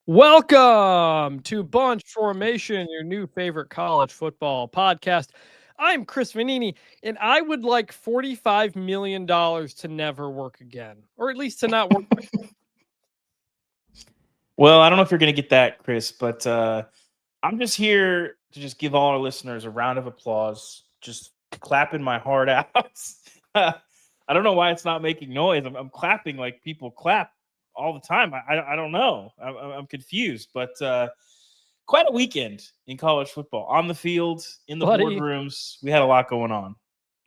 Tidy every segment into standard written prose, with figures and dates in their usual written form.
Welcome to Bunch Formation, your new favorite college football podcast. I'm Chris Vannini, and I would like $45 million to never work again, or at least to not work. Well, I don't know if you're going to get that, Chris, but I'm just here to just give all our listeners a round of applause, just clapping my heart out. I don't know why it's not making noise. I'm clapping like people clap all the time. I don't know. I'm confused, but quite a weekend in college football. On the field, in the boardrooms, we had a lot going on.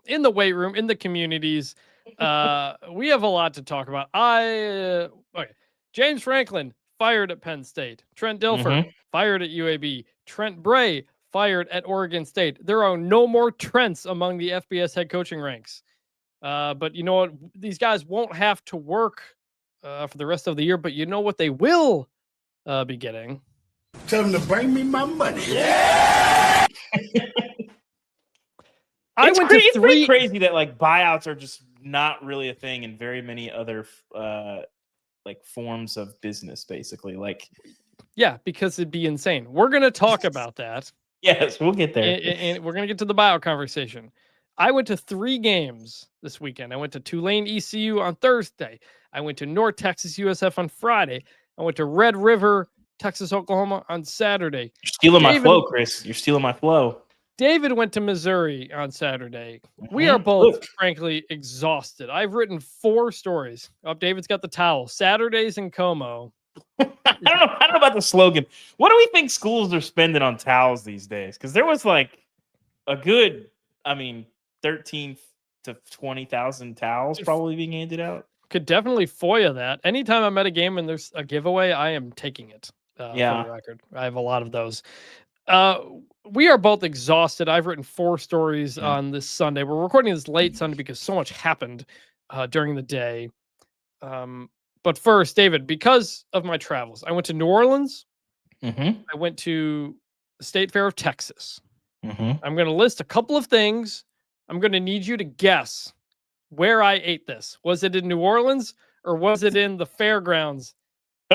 In the weight room, in the communities, we have a lot to talk about. Okay. James Franklin fired at Penn State. Trent Dilfer fired at UAB. Trent Bray fired at Oregon State. There are no more Trents among the FBS head coaching ranks. But you know what? These guys won't have to work for the rest of the year. But you know what they will be getting? Tell them to bring me my money. Yeah! It's pretty crazy that like buyouts are just not really a thing in very many other like forms of business, basically. Like, yeah, because it'd be insane. We're gonna talk about that. Yes, we'll get there, and we're gonna get to the buyout conversation. I went to 3 games this weekend. I went to Tulane ECU on Thursday. I went to North Texas USF on Friday. I went to Red River, Texas, Oklahoma on Saturday. You're stealing my flow, Chris. You're stealing my flow. David went to Missouri on Saturday. We are both, frankly, exhausted. I've written 4 stories. Oh, David's got the towel. Saturdays in Como. I don't know about the slogan. What do we think schools are spending on towels these days? Because there was like a good, 13 to 20,000 towels probably being handed out. Could definitely FOIA that. Anytime I'm at a game and there's a giveaway, I am taking it. For the record, I have a lot of those. We are both exhausted. I've written 4 stories on this Sunday. We're recording this late Sunday because so much happened during the day. But first, David, because of my travels, I went to New Orleans. I went to the State Fair of Texas. I'm going to list a couple of things. I'm going to need you to guess where I ate this. Was it in New Orleans or was it in the fairgrounds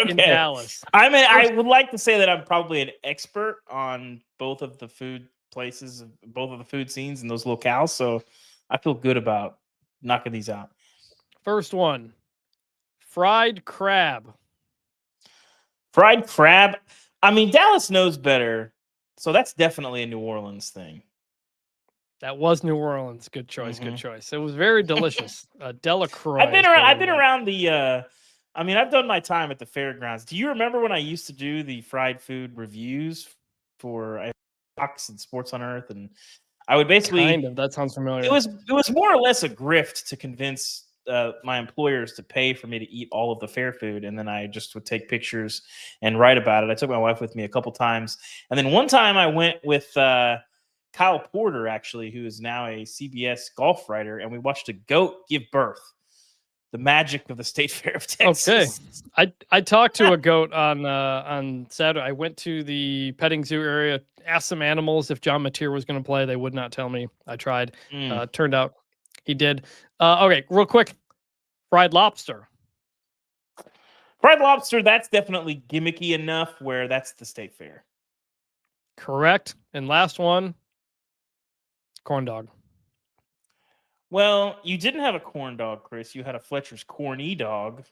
in Dallas? I would like to say that I'm probably an expert on both of the food places, both of the food scenes in those locales. So I feel good about knocking these out. First one, fried crab. Fried crab? Dallas knows better. So that's definitely a New Orleans thing. That was New Orleans. Good choice. Good choice. It was very delicious. Delacroix. I've been around the. I've done my time at the fairgrounds. Do you remember when I used to do the fried food reviews for Fox and Sports on Earth? And I would basically that sounds familiar. It was more or less a grift to convince my employers to pay for me to eat all of the fair food, and then I just would take pictures and write about it. I took my wife with me a couple times, and then one time I went with Kyle Porter, actually, who is now a CBS golf writer, and we watched a goat give birth. The magic of the State Fair of Texas. Okay, I talked to a goat on Saturday. I went to the petting zoo area, asked some animals if John Mateer was going to play. They would not tell me. I tried. Turned out he did. Okay, real quick, fried lobster. Fried lobster, that's definitely gimmicky enough where that's the State Fair. Correct. And last one, corn dog. Well, you didn't have a corn dog, Chris. You had a Fletcher's corny dog.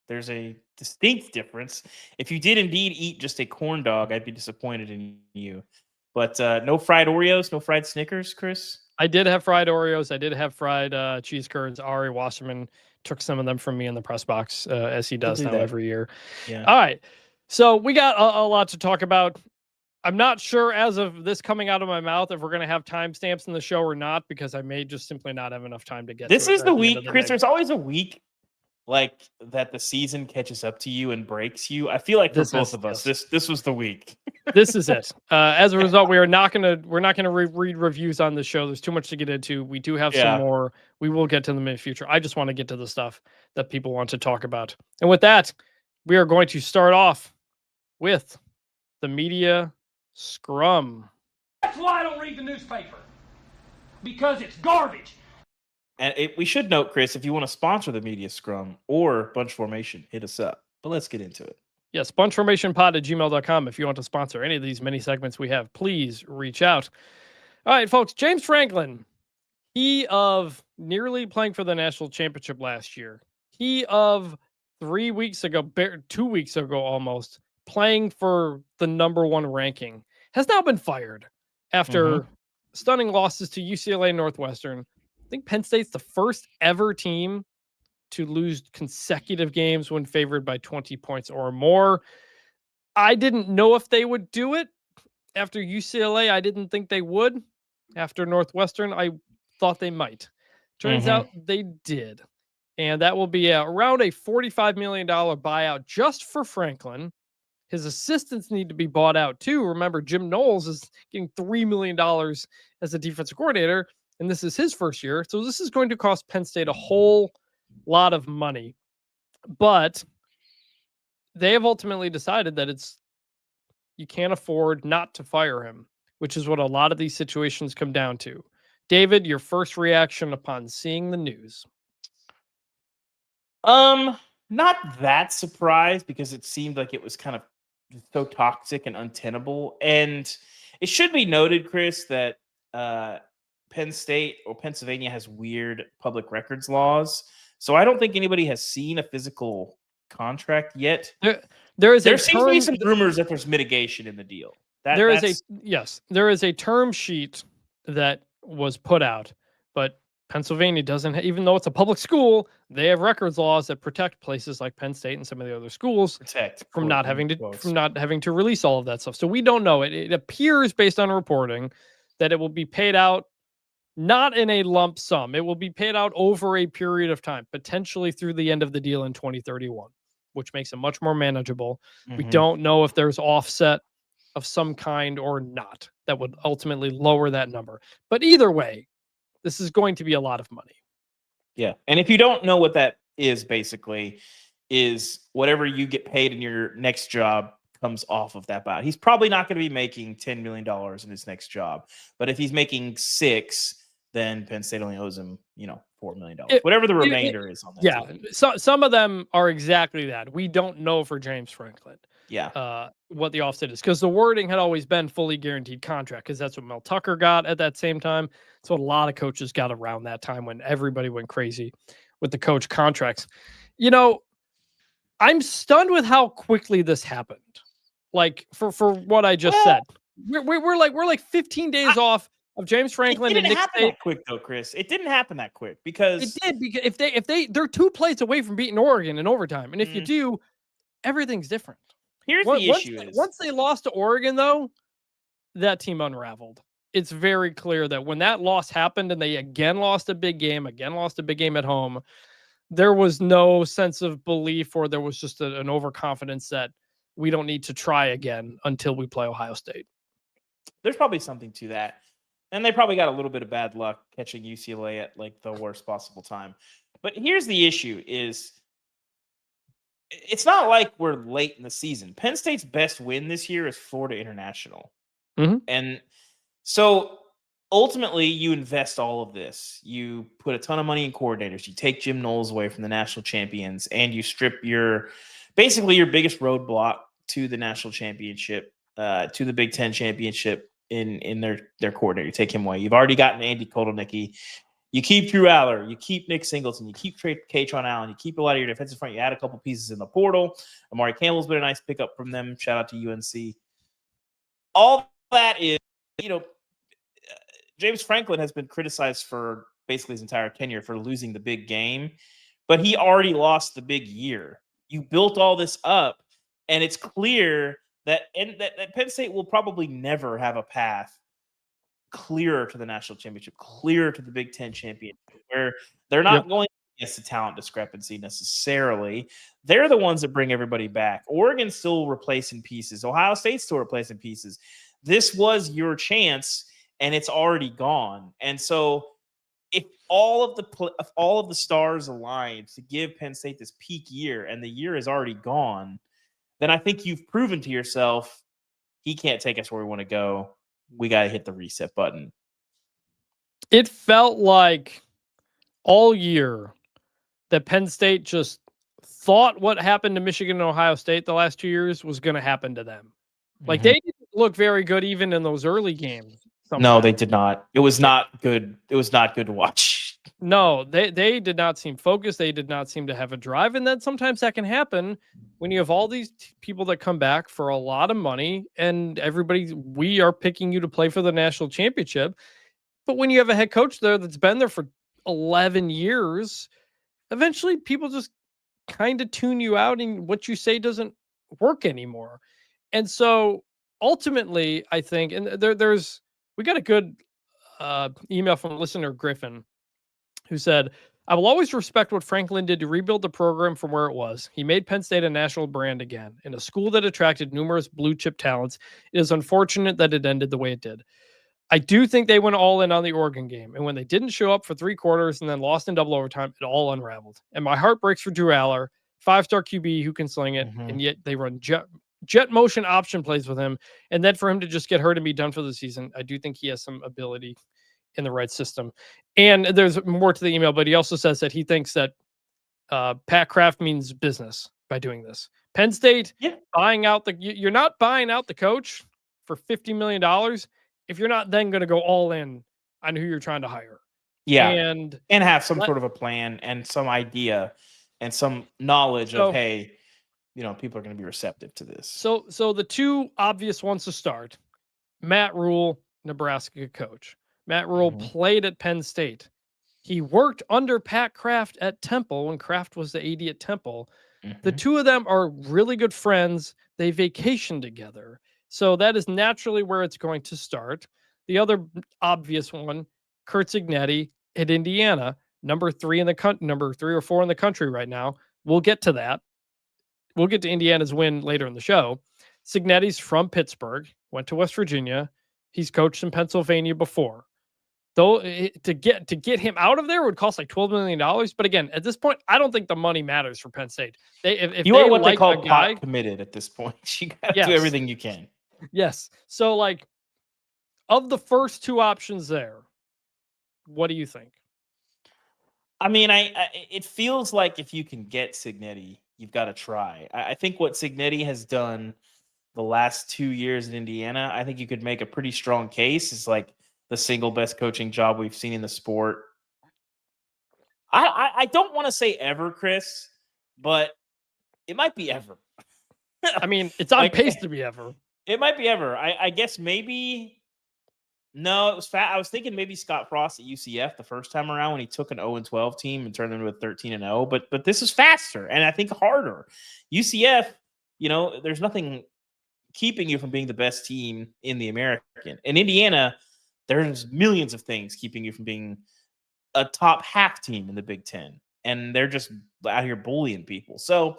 There's a distinct difference. If you did indeed eat just a corn dog, I'd be disappointed in you. But no fried Oreos, no fried Snickers, Chris? I did have fried Oreos. I did have fried cheese curds. Ari Wasserman took some of them from me in the press box, as he does now every year. Yeah. All right. So we got a lot to talk about. I'm not sure as of this coming out of my mouth if we're going to have timestamps in the show or not, because I may just simply not have enough time to get this to it. This is the week, Chris. There's always a week like that the season catches up to you and breaks you. I feel like for both of us, this was the week. This is it. As a result, we're not gonna read reviews on this show. There's too much to get into. We do have some more. We will get to them in the future. I just want to get to the stuff that people want to talk about. And with that, we are going to start off with the media scrum. That's why I don't read the newspaper, because it's garbage. And we should note, Chris, if you want to sponsor the media scrum or Bunch Formation, hit us up. But let's get into it. Yes, bunchformationpod@gmail.com. If you want to sponsor any of these mini segments we have, please reach out. All right, folks. James Franklin, he of nearly playing for the national championship last year. He of 2 weeks ago almost, playing for the #1 ranking, has now been fired after stunning losses to UCLA and Northwestern. I think Penn State's the first ever team to lose consecutive games when favored by 20 points or more. I didn't know if they would do it after UCLA. I didn't think they would. After Northwestern, I thought they might. Turns out they did. And that will be around a $45 million buyout just for Franklin. His assistants need to be bought out too. Remember, Jim Knowles is getting $3 million as a defensive coordinator, and this is his first year. So this is going to cost Penn State a whole lot of money. But they have ultimately decided that you can't afford not to fire him, which is what a lot of these situations come down to. David, your first reaction upon seeing the news? Not that surprised, because it seemed like it was kind of so toxic and untenable. And it should be noted, Chris, that Penn State or Pennsylvania has weird public records laws. So I don't think anybody has seen a physical contract yet. There seems to be some rumors that there's mitigation in the deal. There is a term sheet that was put out, but Pennsylvania doesn't, even though it's a public school, they have records laws that protect places like Penn State and some of the other schools from not having to release all of that stuff. So we don't know. It appears, based on reporting, that it will be paid out not in a lump sum. It will be paid out over a period of time, potentially through the end of the deal in 2031, which makes it much more manageable. We don't know if there's offset of some kind or not that would ultimately lower that number. But either way, this is going to be a lot of money. Yeah. And if you don't know what that is, basically, is whatever you get paid in your next job comes off of that buyout. He's probably not going to be making $10 million in his next job. But if he's making $6 million, then Penn State only owes him, $4 million. Whatever the remainder is on that. Yeah. So some of them are exactly that. We don't know for James Franklin. Yeah. What the offset is, because the wording had always been fully guaranteed contract, because that's what Mel Tucker got at that same time. It's what a lot of coaches got around that time when everybody went crazy with the coach contracts. I'm stunned with how quickly this happened. Like for what I just said, we're like 15 days off of James Franklin. It didn't happen that quick though, Chris. It didn't happen that quick, because it did. Because if they're 2 plays away from beating Oregon in overtime, and if you do, everything's different. Here's the issue: once they lost to Oregon, though, that team unraveled. It's very clear that when that loss happened and they again lost a big game at home, there was no sense of belief, or there was just an overconfidence that we don't need to try again until we play Ohio State. There's probably something to that. And they probably got a little bit of bad luck catching UCLA at like the worst possible time. But here's the issue is, it's not like we're late in the season. Penn State's best win this year is Florida International. And so ultimately you invest all of this. You put a ton of money in coordinators. You take Jim Knowles away from the national champions, and you strip basically your biggest roadblock to the national championship, to the Big Ten championship in their coordinator. You take him away. You've already gotten Andy Kotelnicki. You keep Drew Aller, you keep Nick Singleton, you keep Katron Allen, you keep a lot of your defensive front. You add a couple pieces in the portal. Amari Campbell's been a nice pickup from them. Shout out to UNC. All that is, James Franklin has been criticized for basically his entire tenure for losing the big game, but he already lost the big year. You built all this up, and it's clear that Penn State will probably never have a path clearer to the national championship, clearer to the Big Ten championship, where they're not going against the talent discrepancy necessarily. They're the ones that bring everybody back. Oregon's still replacing pieces. Ohio State's still replacing pieces. This was your chance, and it's already gone. And so if all of the stars aligned to give Penn State this peak year, and the year is already gone, then I think you've proven to yourself, he can't take us where we want to go. We got to hit the reset button. It felt like all year that Penn State just thought what happened to Michigan and Ohio State the last 2 years was going to happen to them. Like Mhm. they didn't look very good even in those early games. No, they sometimes. did not. It was not good. It was not good to watch. No, they did not seem focused. They did not seem to have a drive. And then sometimes that can happen when you have all these people that come back for a lot of money and we are picking you to play for the national championship. But when you have a head coach there that's been there for 11 years, eventually people just kind of tune you out and what you say doesn't work anymore. And so ultimately, I think, and we got a good email from listener Griffin who said, I will always respect what Franklin did to rebuild the program from where it was. He made Penn State a national brand again. In a school that attracted numerous blue chip talents, it is unfortunate that it ended the way it did. I do think they went all in on the Oregon game. And when they didn't show up for 3 quarters and then lost in double overtime, it all unraveled. And my heart breaks for Drew Aller, 5-star QB who can sling it. Mhm. And yet they run jet motion option plays with him. And then for him to just get hurt and be done for the season, I do think he has some ability in the right system. And there's more to the email, but he also says that he thinks that Pat Kraft means business by doing this. Penn State Yeah. buying out you're not buying out the coach for $50 million if you're not then going to go all in on who you're trying to hire. Yeah. And have some sort of a plan and some idea and some knowledge of, hey, people are going to be receptive to this. So the two obvious ones to start, Matt Rule, Nebraska coach. Matt Rule played at Penn State. He worked under Pat Kraft at Temple when Kraft was the AD at Temple. The two of them are really good friends. They vacation together. So that is naturally where it's going to start. The other obvious one, Kurt Cignetti at Indiana, number 3 or 4 in the country right now. We'll get to that. We'll get to Indiana's win later in the show. Cignetti's from Pittsburgh, went to West Virginia. He's coached in Pennsylvania before. Though to get him out of there would cost like $12 million. But again, at this point, I don't think the money matters for Penn State. If you they are what like they call a guy, pot committed at this point. You got to Yes. do everything you can. Yes. So like, of the first two options there, what do you think? I mean, it feels like if you can get Cignetti, you've got to try. I think what Cignetti has done the last 2 years in Indiana, I think you could make a pretty strong case. Is like the single best coaching job we've seen in the sport. I don't want to say ever, Chris, but it might be ever. I mean, it's on pace to be ever. It might be ever. I guess maybe. No, it was fat. I was thinking maybe Scott Frost at UCF the first time around when he took an 0-12 team and turned them into a 13-0. But this is faster and I think harder. UCF, there's nothing keeping you from being the best team in the American. In Indiana, there's millions of things keeping you from being a top half team in the Big Ten. And they're just out here bullying people. So,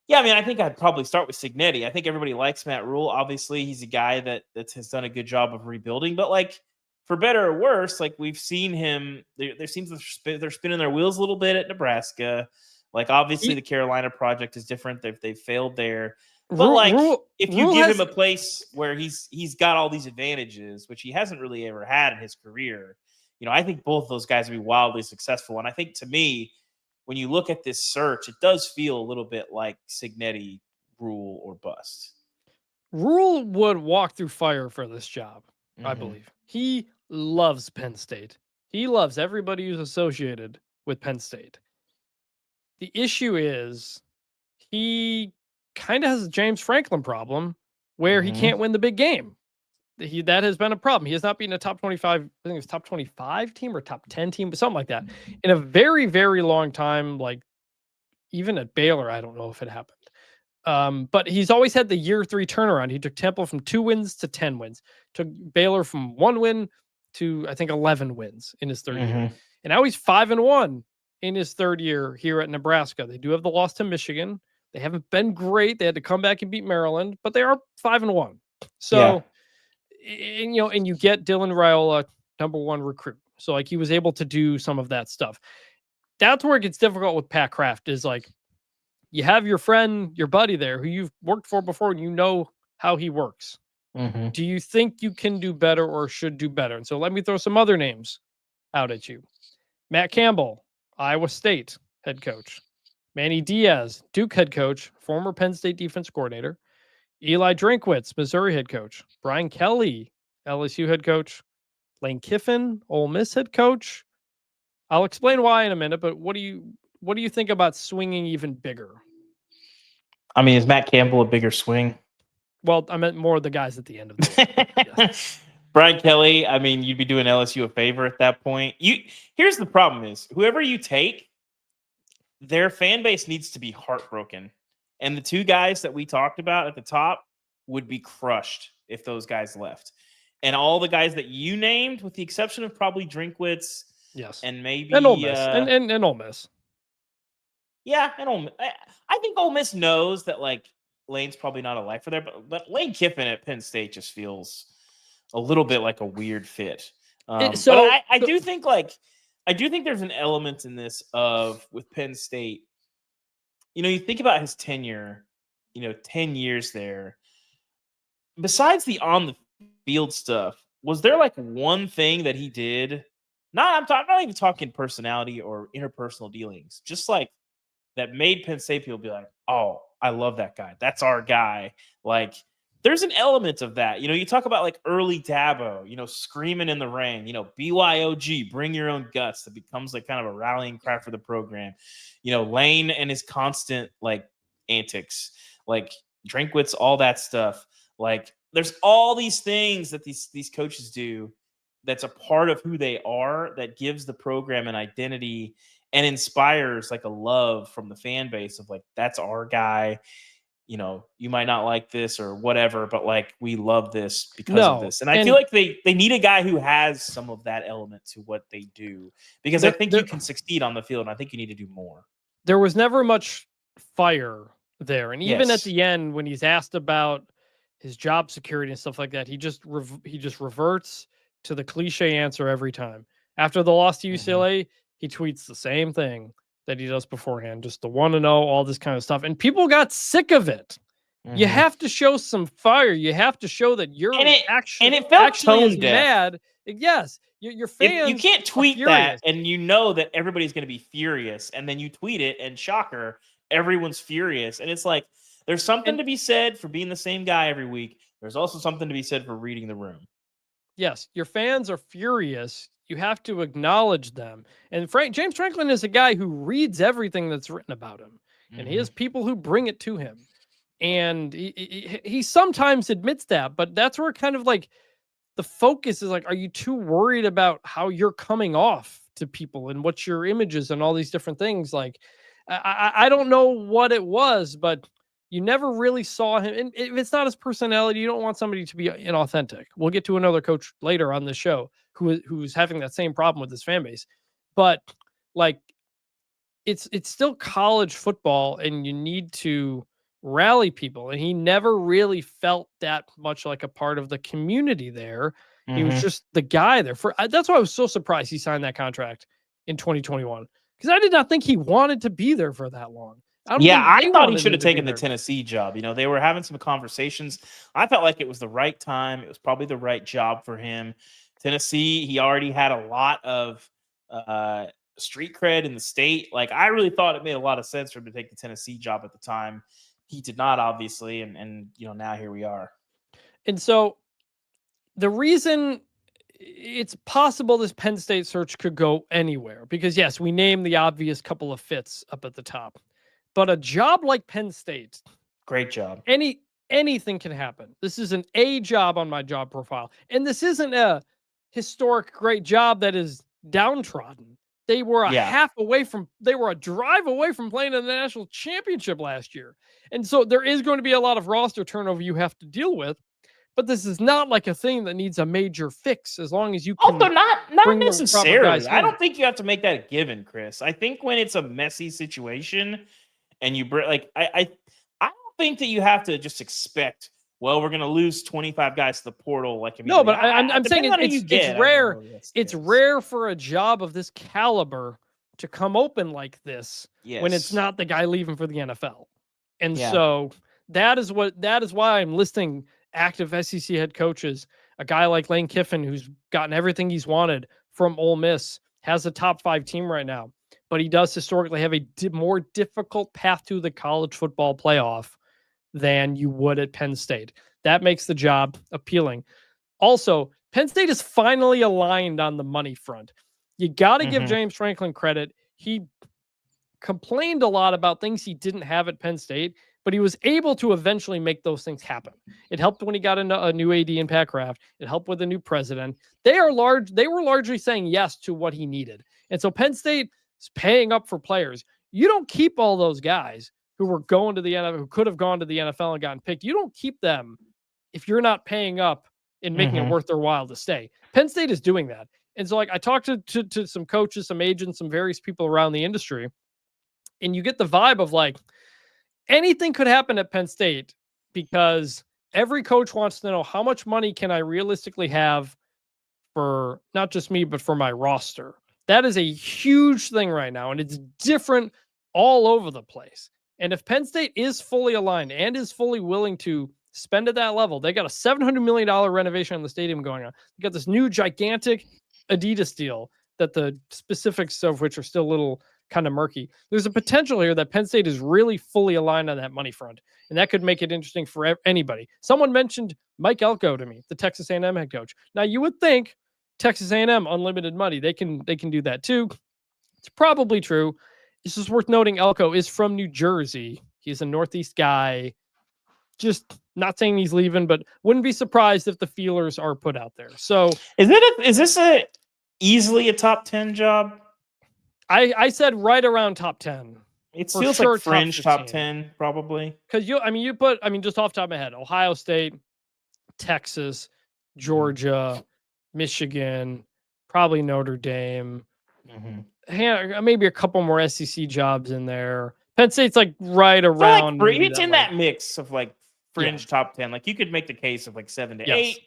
yeah, I mean, I think I'd probably start with Cignetti. I think everybody likes Matt Rule. Obviously, he's a guy that has done a good job of rebuilding. But, like, for better or worse, like, we've seen him. There seems they're spinning their wheels a little bit at Nebraska. Like, obviously, the Carolina project is different. They've failed there. But, if you give him a place where he's got all these advantages, which he hasn't really ever had in his career, I think both of those guys would be wildly successful. And I think, to me, when you look at this search, it does feel a little bit like Cignetti, Rule, or bust. Rule would walk through fire for this job, I believe. He loves Penn State. He loves everybody who's associated with Penn State. The issue is he kind of has a James Franklin problem where he can't win the big game. That has been a problem. He has not beaten a top 25, I think it was top 25 team or top 10 team, but something like that in a very, very long time. Like even at Baylor, I don't know if it happened. But he's always had the year 3 turnaround. He took Temple from 2 wins to 10 wins, took Baylor from 1 win to, I think, 11 wins in his third year. And now he's 5-1 in his third year here at Nebraska. They do have the loss to Michigan. They haven't been great. They had to come back and beat Maryland, but they are 5-1. So, and you get Dylan Raiola, number 1 recruit. So like he was able to do some of that stuff. That's where it gets difficult with Pat Kraft is like, you have your friend, your buddy there who you've worked for before and you know how he works. Do you think you can do better or should do better? And so let me throw some other names out at you. Matt Campbell, Iowa State head coach. Manny Diaz, Duke head coach, former Penn State defense coordinator. Eli Drinkwitz, Missouri head coach. Brian Kelly, LSU head coach. Lane Kiffin, Ole Miss head coach. I'll explain why in a minute, but what do you think about swinging even bigger? I mean, is Matt Campbell a bigger swing? Well, I meant more of the guys at the end of the yes. Brian Kelly, I mean, you'd be doing LSU a favor at that point. Here's the problem is, whoever you take, their fan base needs to be heartbroken. And the two guys that we talked about at the top would be crushed if those guys left. And all the guys that you named, with the exception of probably Drinkwitz, yes, and maybe and Ole Miss, and Ole Miss. Yeah, and Ole Miss. I think Ole Miss knows that like Lane's probably not a lifer there, but Lane Kiffin at Penn State just feels a little bit like a weird fit. But I do think there's an element in this of with Penn State. You think about his tenure, 10 years there. Besides the on the field stuff, was there like one thing that he did? I'm not even talking personality or interpersonal dealings, just like that made Penn State people be like, oh, I love that guy. That's our guy. Like, there's an element of that. You talk about like early Dabo, screaming in the ring, BYOG, bring your own guts. That becomes like kind of a rallying cry for the program. Lane and his constant like antics, like Drinkwitz, all that stuff. Like, there's all these things that these coaches do that's a part of who they are, that gives the program an identity and inspires like a love from the fan base of like, that's our guy. You might not like this or whatever, but like, we love this because of this. And I feel like they need a guy who has some of that element to what they do, because I think you can succeed on the field, and I think you need to do more. There was never much fire there. And even at the end, when he's asked about his job security and stuff like that, he just reverts to the cliche answer every time. After the loss to UCLA, he tweets the same thing that he does beforehand, just the want to know, all this kind of stuff. And people got sick of it. You have to show some fire. You have to show that you're actually as mad. Yes, your fans. You can't tweet that and that everybody's going to be furious, and then you tweet it, and shocker, everyone's furious. And it's like, there's something to be said for being the same guy every week. There's also something to be said for reading the room. Yes, your fans are furious. You have to acknowledge them. And James Franklin is a guy who reads everything that's written about him, and he has people who bring it to him. And he sometimes admits that, but that's where kind of like the focus is like, are you too worried about how you're coming off to people and what your image is and all these different things? Like, I don't know what it was, but you never really saw him. And if it's not his personality, you don't want somebody to be inauthentic. We'll get to another coach later on this show who's having that same problem with his fan base. But like, it's still college football, and you need to rally people. And he never really felt that much like a part of the community there. He was just the guy there. That's why I was so surprised he signed that contract in 2021, because I did not think he wanted to be there for that long. I thought he should have taken the Tennessee job. They were having some conversations. I felt like it was the right time. It was probably the right job for him. Tennessee, he already had a lot of street cred in the state. Like, I really thought it made a lot of sense for him to take the Tennessee job at the time. He did not, obviously, and now here we are. And so the reason it's possible this Penn State search could go anywhere, because yes, we named the obvious couple of fits up at the top, but a job like Penn State, great job. Anything can happen. This is an A job on my job profile, and this isn't a historic great job that is downtrodden. They were a drive away from playing in the national championship last year. And so there is going to be a lot of roster turnover you have to deal with, but this is not like a thing that needs a major fix, as long as you can. Also, not necessarily. I don't think you have to make that a given, Chris. I think when it's a messy situation and you like, I don't think that you have to just expect, well, we're going to lose 25 guys to the portal. Like, no, but I'm saying it's rare. It's rare for a job of this caliber to come open like this when it's not the guy leaving for the NFL. And so that is why I'm listing active SEC head coaches. A guy like Lane Kiffin, who's gotten everything he's wanted from Ole Miss, has a top 5 team right now. but he does historically have a more difficult path to the college football playoff than you would at Penn State. That makes the job appealing. Also, Penn State is finally aligned on the money front. You got to give James Franklin credit. He complained a lot about things he didn't have at Penn State, but he was able to eventually make those things happen. It helped when he got a new AD in Pat Kraft. It helped with a new president. They were largely saying yes to what he needed. And so Penn State is paying up for players. You don't keep all those guys who were going to the NFL, who could have gone to the NFL and gotten picked. You don't keep them if you're not paying up and making it worth their while to stay. Penn State is doing that. And so, like, I talked to some coaches, some agents, some various people around the industry, and you get the vibe of like anything could happen at Penn State because every coach wants to know how much money can I realistically have for not just me, but for my roster. That is a huge thing right now, and it's different all over the place. And if Penn State is fully aligned and is fully willing to spend at that level, they got a $700 million renovation on the stadium going on. They got this new gigantic Adidas deal that the specifics of which are still a little kind of murky. There's a potential here that Penn State is really fully aligned on that money front, and that could make it interesting for anybody. Someone mentioned Mike Elko to me, the Texas A&M head coach. Now, you would think Texas A&M, unlimited money, they can do that too. It's probably true. It's just worth noting Elko is from New Jersey. He's a Northeast guy. Just not saying he's leaving, but wouldn't be surprised if the feelers are put out there. So is this easily a top 10 job? I said right around top 10. It feels like fringe top 10, probably. Because you put just off the top of my head, Ohio State, Texas, Georgia, Michigan, probably Notre Dame. Maybe a couple more SEC jobs in there. Penn State's like right around. Like, it's in that mix of like fringe top 10. Like, you could make the case of like 7 to 8.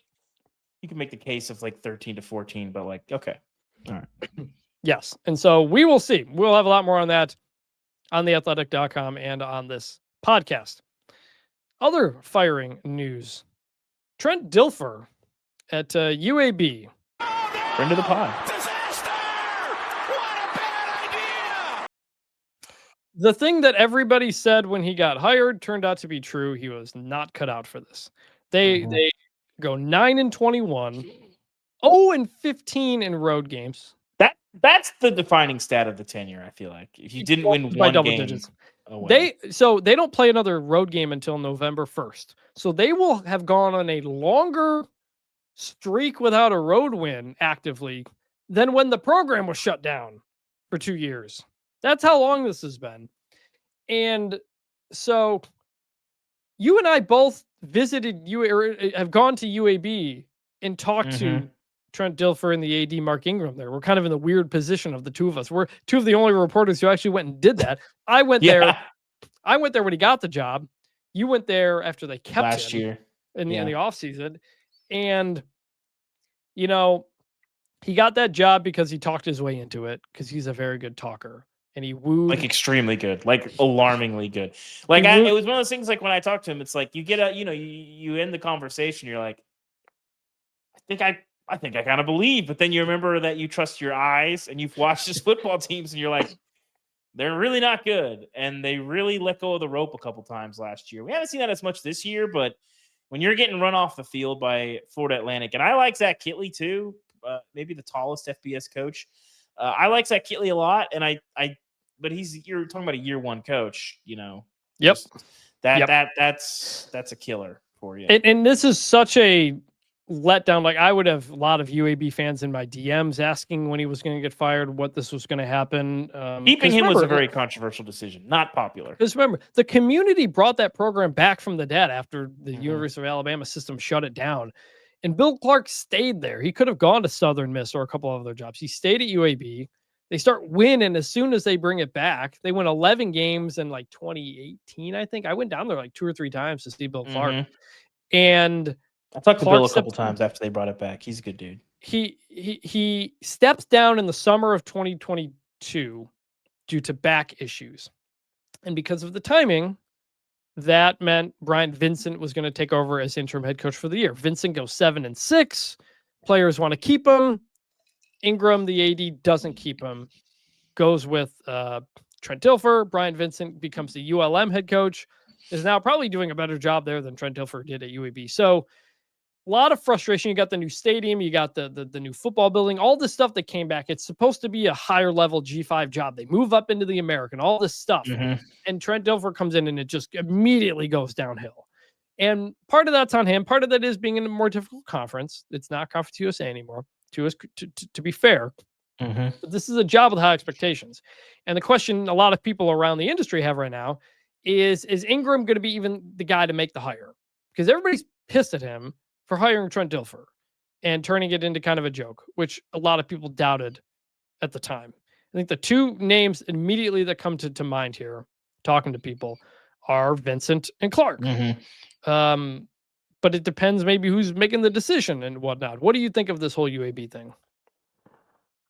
You could make the case of like 13 to 14, but like, okay. All right. Yes. And so we will see. We'll have a lot more on that on theathletic.com and on this podcast. Other firing news. Trent Dilfer at UAB. Friend of the pod. Disaster! What a bad idea! The thing that everybody said when he got hired turned out to be true. He was not cut out for this. They go 9-21, 0-15 in road games. That's the defining stat of the tenure, I feel like. If you didn't win one double game, digits. They don't play another road game until November 1st. So they will have gone on a longer streak without a road win actively than when the program was shut down for 2 years. That's how long this has been. And so you and I both visited have gone to UAB and talked to Trent Dilfer and the AD Mark Ingram there. We're kind of in the weird position of the two of us. We're two of the only reporters who actually went and did that. I went there. I went there when he got the job. You went there after they kept last him year in the offseason. And, he got that job because he talked his way into it because he's a very good talker. And he wooed. Like, extremely good. Like, alarmingly good. Like, it was one of those things, like, when I talked to him, it's like you get you end the conversation, you're like, I think I kind of believe, but then you remember that you trust your eyes and you've watched his football teams and you're like, they're really not good. And they really let go of the rope a couple times last year. We haven't seen that as much this year, but when you're getting run off the field by Florida Atlantic, and I like Zach Kitley too, maybe the tallest FBS coach. I like Zach Kitley a lot. And but you're talking about a year one coach, Yep. That's a killer for you. And this is such a letdown. Like, I would have a lot of UAB fans in my DMs asking when he was going to get fired, what this was going to happen. Keeping him was a very controversial decision, not popular. Because remember, the community brought that program back from the dead after the University of Alabama system shut it down. And Bill Clark stayed there. He could have gone to Southern Miss or a couple of other jobs. He stayed at UAB. They start winning as soon as they bring it back. They win 11 games in like 2018, I think. I went down there like 2 or 3 times to see Bill Clark. And I talked to Bill a couple times after they brought it back. He's a good dude. He steps down in the summer of 2022 due to back issues. And because of the timing, that meant Bryant Vincent was going to take over as interim head coach for the year. Vincent goes 7-6. Players want to keep him. Ingram, the AD, doesn't keep him. goes with Trent Dilfer. Brian Vincent becomes the ULM head coach, is now probably doing a better job there than Trent Dilfer did at UAB. So a lot of frustration. You got the new stadium, you got the new football building, all this stuff that came back. It's supposed to be a higher level G5 job. They move up into the American, all this stuff. And Trent Dilfer comes in and it just immediately goes downhill. And part of that's on him. Part of that is being in a more difficult conference. It's not Conference USA anymore, to be fair. But this is a job with high expectations. And the question a lot of people around the industry have right now is Ingram going to be even the guy to make the hire? Because everybody's pissed at him for hiring Trent Dilfer and turning it into kind of a joke, which a lot of people doubted at the time. I think the two names immediately that come to mind here, talking to people, are Vincent and Clark. But it depends maybe who's making the decision and whatnot. What do you think of this whole UAB thing?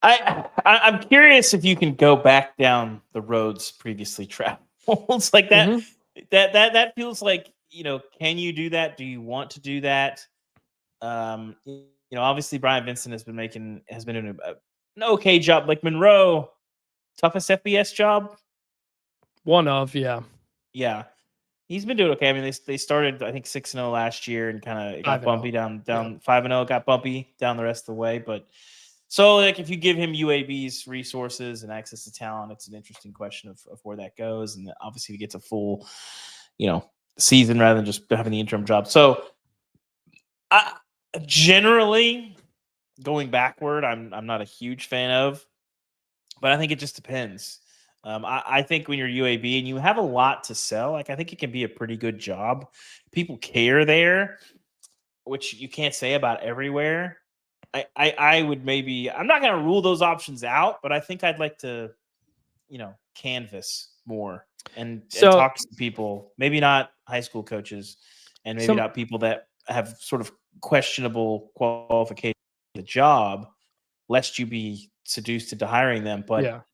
I'm curious if you can go back down the roads previously traveled. It's like that. That feels like, can you do that? Do you want to do that? Obviously Brian Vincent has been doing an okay job. Like Monroe, toughest FBS job. Yeah. He's been doing okay. I mean, they started, I think, 6-0 last year and kind of got bumpy down 5-0, got bumpy down the rest of the way. But so, like, if you give him UAB's resources and access to talent, it's an interesting question of where that goes. And obviously, he gets a full, season rather than just having the interim job. So, generally, going backward, I'm not a huge fan of, but I think it just depends. I think when you're UAB and you have a lot to sell, like I think it can be a pretty good job. People care there, which you can't say about everywhere. I would maybe, I'm not going to rule those options out, but I think I'd like to, canvas more and talk to people, maybe not high school coaches and maybe not people that have sort of questionable qualifications for the job, lest you be seduced into hiring them. But,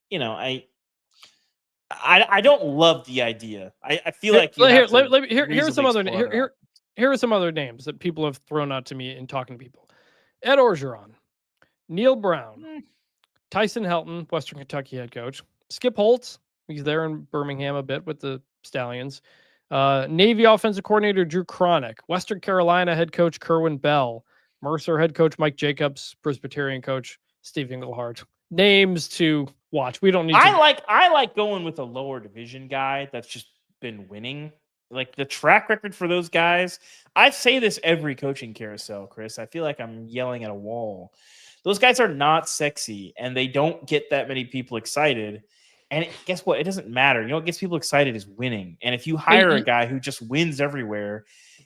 I don't love the idea. I feel like here are some other names that people have thrown out to me in talking to people. Ed Orgeron, Neil Brown, Tyson Helton, Western Kentucky head coach, Skip Holtz, he's there in Birmingham a bit with the Stallions, Navy offensive coordinator Drew Cronick, Western Carolina head coach Kerwin Bell, Mercer head coach Mike Jacobs, Presbyterian coach Steve Englehart. Names to watch. We don't need. I like going with a lower division guy that's just been winning. Like the track record for those guys. I say this every coaching carousel, Chris. I feel like I'm yelling at a wall. Those guys are not sexy, and they don't get that many people excited. And guess what? It doesn't matter. You know what gets people excited is winning. And if you hire a guy who just wins everywhere,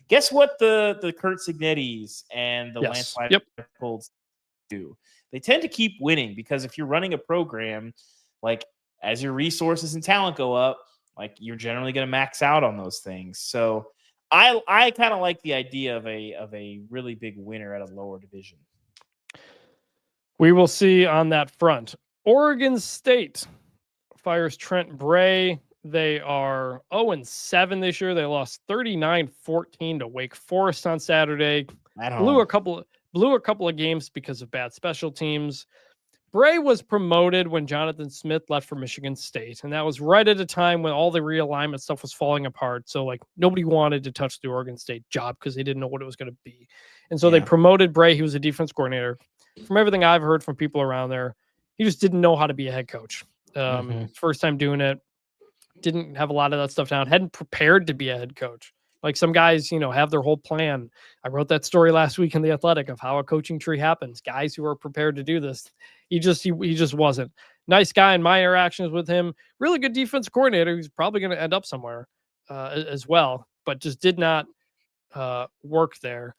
guess what? The Kurt Signettis and the Lance Leipold's do. They tend to keep winning because if you're running a program, like as your resources and talent go up, like you're generally going to max out on those things. So I kind of like the idea of a really big winner at a lower division. We will see on that front. Oregon State fires Trent Bray. They are 0-7 this year. They lost 39-14 to Wake Forest on Saturday. Blew a couple of games because of bad special teams. Bray was promoted when Jonathan Smith left for Michigan State, and that was right at a time when all the realignment stuff was falling apart. So, like, nobody wanted to touch the Oregon State job because they didn't know what it was going to be. And so they promoted Bray. He was a defense coordinator. From everything I've heard from people around there, he just didn't know how to be a head coach. First time doing it, didn't have a lot of that stuff down, hadn't prepared to be a head coach. Like some guys, have their whole plan. I wrote that story last week in The Athletic of how a coaching tree happens. Guys who are prepared to do this. He just wasn't. Nice guy in my interactions with him. Really good defense coordinator who's probably going to end up somewhere as well, but just did not work there.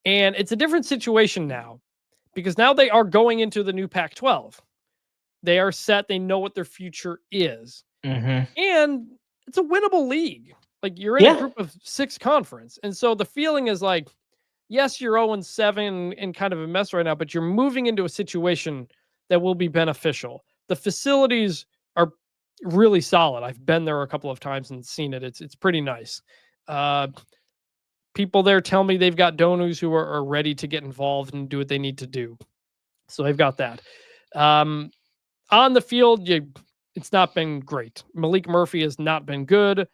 And it's a different situation now because now they are going into the new Pac-12. They are set. They know what their future is. And it's a winnable league. Like you're in a group of 6 conference. And so the feeling is like, yes, you're 0-7 and kind of a mess right now, but you're moving into a situation that will be beneficial. The facilities are really solid. I've been there a couple of times and seen it. It's pretty nice. People there tell me they've got donors who are ready to get involved and do what they need to do. So they've got that. On the field, you it's not been great. Malik Murphy has not been good.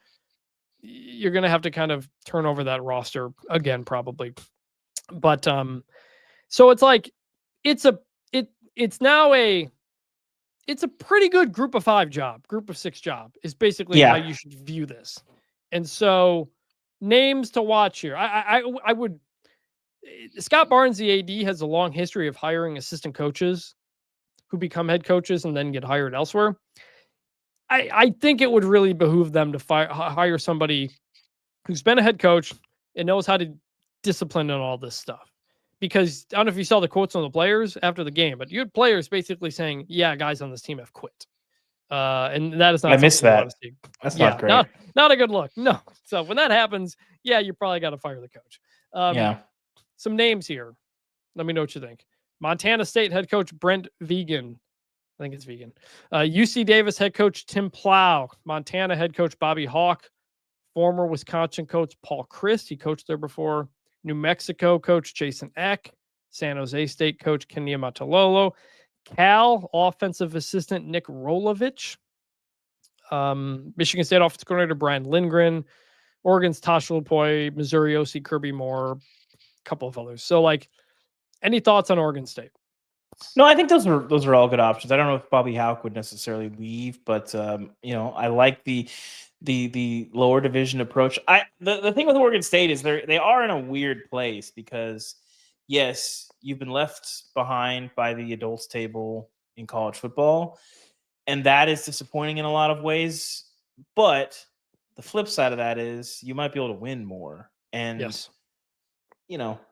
You're going to have to kind of turn over that roster again, probably. But so it's like it's now a pretty good group of 5 job, group of 6 job is basically how you should view this. And so names to watch here. I would Scott Barnes, the AD, has a long history of hiring assistant coaches who become head coaches and then get hired elsewhere. I think it would really behoove them to hire somebody who's been a head coach and knows how to discipline and all this stuff. Because I don't know if you saw the quotes on the players after the game, but you had players basically saying, yeah, guys on this team have quit. And that is not. I missed that. That's not great. Not a good look. No. So when that happens, you probably got to fire the coach. Some names here. Let me know what you think. Montana State head coach Brent Vegan. I think it's Vegan. UC Davis head coach Tim Plow. Montana head coach Bobby Hawk. Former Wisconsin coach Paul Christ. He coached there before. New Mexico coach Jason Eck. San Jose State coach Kenya Matalolo. Cal offensive assistant Nick Rolovich. Michigan State offensive coordinator Brian Lindgren. Oregon's Tosh Lupoy. Missouri OC Kirby Moore. A couple of others. So, any thoughts on Oregon State? No, I think those are all good options. I don't know if Bobby Houck would necessarily leave, but I like the lower division approach. The thing with Oregon State is they are in a weird place because yes, you've been left behind by the adults table in college football, and that is disappointing in a lot of ways. But the flip side of that is you might be able to win more. And yes.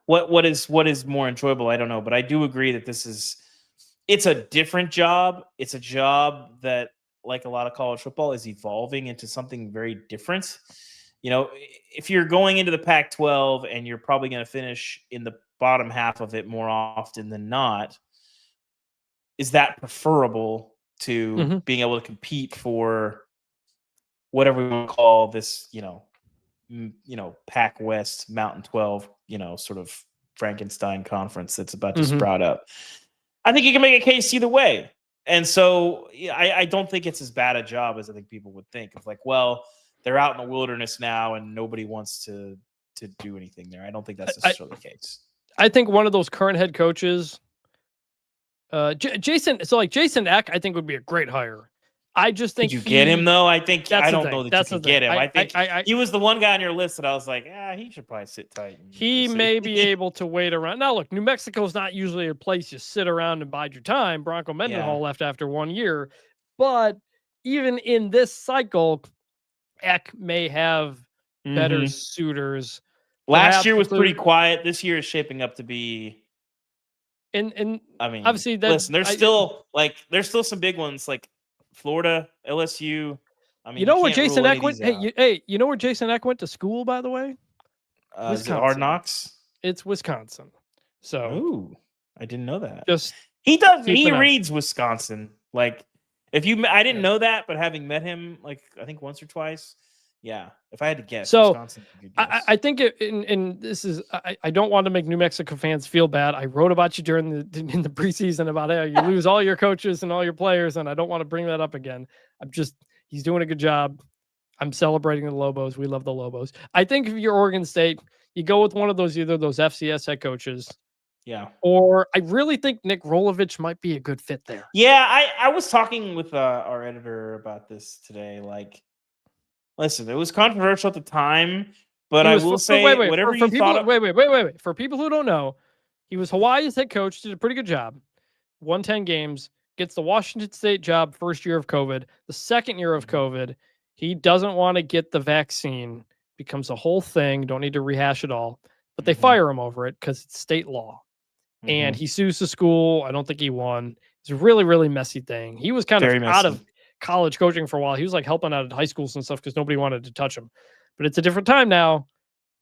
What is more enjoyable? I don't know, but I do agree that it's a different job. It's a job that, like a lot of college football, is evolving into something very different. If you're going into the Pac-12 and you're probably going to finish in the bottom half of it more often than not, is that preferable to being able to compete for whatever we want to call this, Pac West Mountain 12, sort of Frankenstein conference that's about to sprout up? I think you can make a case either way. And so I don't think it's as bad a job as I think people would think. Of they're out in the wilderness now and nobody wants to do anything there. I don't think that's necessarily the case. I think one of those current head coaches, Jason Eck, I think would be a great hire. I just think you get him though. I don't know that you can get him. I think he was the one guy on your list that I was like, he should probably sit tight. He may be able to wait around. Now, look, New Mexico is not usually a place you sit around and bide your time. Bronco Mendenhall left after 1 year, but even in this cycle, Eck may have better suitors. Last year was pretty quiet. This year is shaping up to be. And I mean, obviously, listen, there's still some big ones like Florida, LSU. I mean, where Jason Eck went? Hey, you know where Jason Eck went to school, by the way? Is it Hard Knocks? It's Wisconsin. So, I didn't know that. He reads Wisconsin. I didn't know that, but having met him, I think once or twice. Yeah, if I had to guess, Wisconsin. I think this is. I don't want to make New Mexico fans feel bad. I wrote about you in the preseason about how you lose all your coaches and all your players, and I don't want to bring that up again. He's doing a good job. I'm celebrating the Lobos. We love the Lobos. I think if you're Oregon State, you go with one of those, either those FCS head coaches. Yeah. Or I really think Nick Rolovich might be a good fit there. Yeah, I was talking with our editor about this today. Listen, it was controversial at the time, but I will say whatever you thought. Wait. For people who don't know, he was Hawaii's head coach, did a pretty good job, won 10 games, gets the Washington State job first year of COVID. The second year of COVID, he doesn't want to get the vaccine, becomes a whole thing, don't need to rehash it all, but they fire him over it because it's state law. And he sues the school. I don't think he won. It's a really, really messy thing. He was kind of out of college coaching for a while. He was helping out at high schools and stuff because nobody wanted to touch him. But it's a different time now.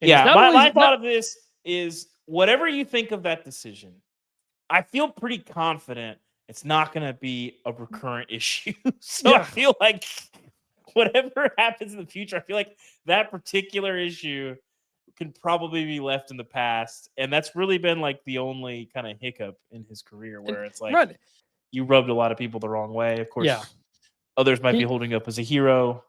My thought of this is whatever you think of that decision, I feel pretty confident it's not going to be a recurrent issue. I feel like whatever happens in the future, I feel like that particular issue can probably be left in the past. And that's really been the only kind of hiccup in his career where it's you rubbed a lot of people the wrong way. Of course, others might be holding up as a hero.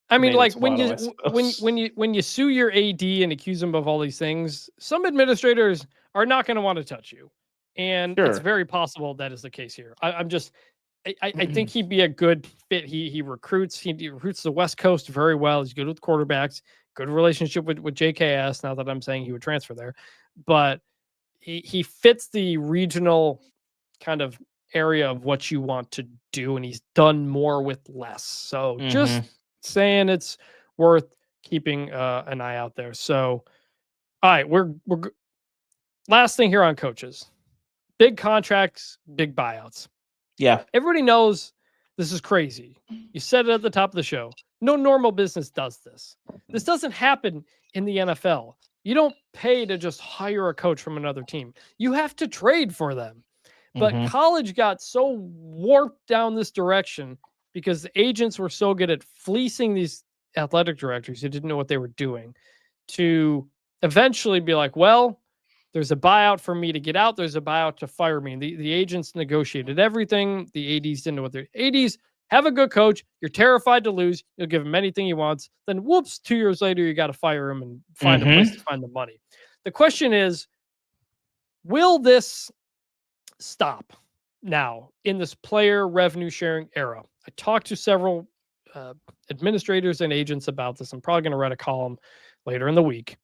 I mean, like when you sue your AD and accuse him of all these things, some administrators are not going to want to touch you, and it's very possible that is the case here. I think he'd be a good fit. He recruits the West Coast very well. He's good with quarterbacks, good relationship with JKS. Not that I'm saying he would transfer there, but he fits the regional kind of area of what you want to do, and he's done more with less. So just saying it's worth keeping an eye out there. So, all right, we're last thing here on coaches. Big contracts, big buyouts. Yeah. Everybody knows this is crazy. You said it at the top of the show. No normal business does this. This doesn't happen in the NFL. You don't pay to just hire a coach from another team. You have to trade for them. But college got so warped down this direction because the agents were so good at fleecing these athletic directors who didn't know what they were doing to eventually be like, well, there's a buyout for me to get out. There's a buyout to fire me. And the agents negotiated everything. The ADs didn't know what their ADs have a good coach. You're terrified to lose. You'll give him anything he wants. Then whoops, 2 years later, you got to fire him and find a place to find the money. The question is, will this stop now in this player revenue sharing era? I talked to several administrators and agents about this. I'm probably going to write a column later in the week.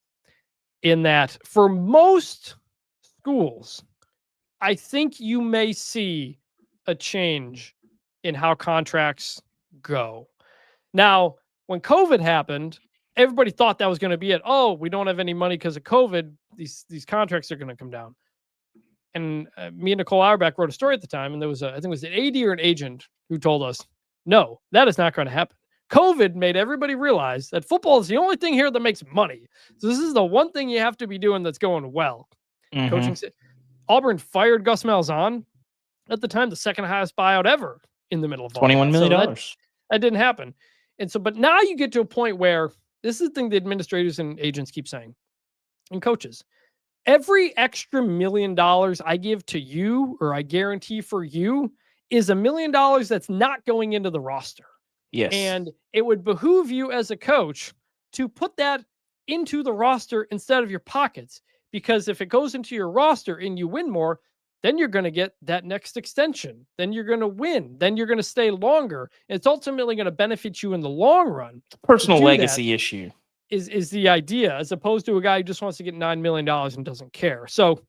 In that, for most schools, I think you may see a change in how contracts go. Now, when COVID happened, everybody thought that was going to be it. Oh, we don't have any money because of COVID. These contracts are going to come down. And me and Nicole Auerbach wrote a story at the time, and there was I think it was an AD or an agent who told us, no, that is not going to happen. COVID made everybody realize that football is the only thing here that makes money. So this is the one thing you have to be doing that's going well. Coaching. Auburn fired Gus Malzahn at the time, the second highest buyout ever in the middle of $21 million. So that didn't happen. And so, but now you get to a point where this is the thing the administrators and agents keep saying, and coaches, every extra $1 million I give to you, or I guarantee for you, is $1 million that's not going into the roster. Yes. And it would behoove you as a coach to put that into the roster instead of your pockets, because if it goes into your roster and you win more, then you're going to get that next extension. Then you're going to win. Then you're going to stay longer. It's ultimately going to benefit you in the long run. Personal legacy issue is the idea, as opposed to a guy who just wants to get $9 million and doesn't care. So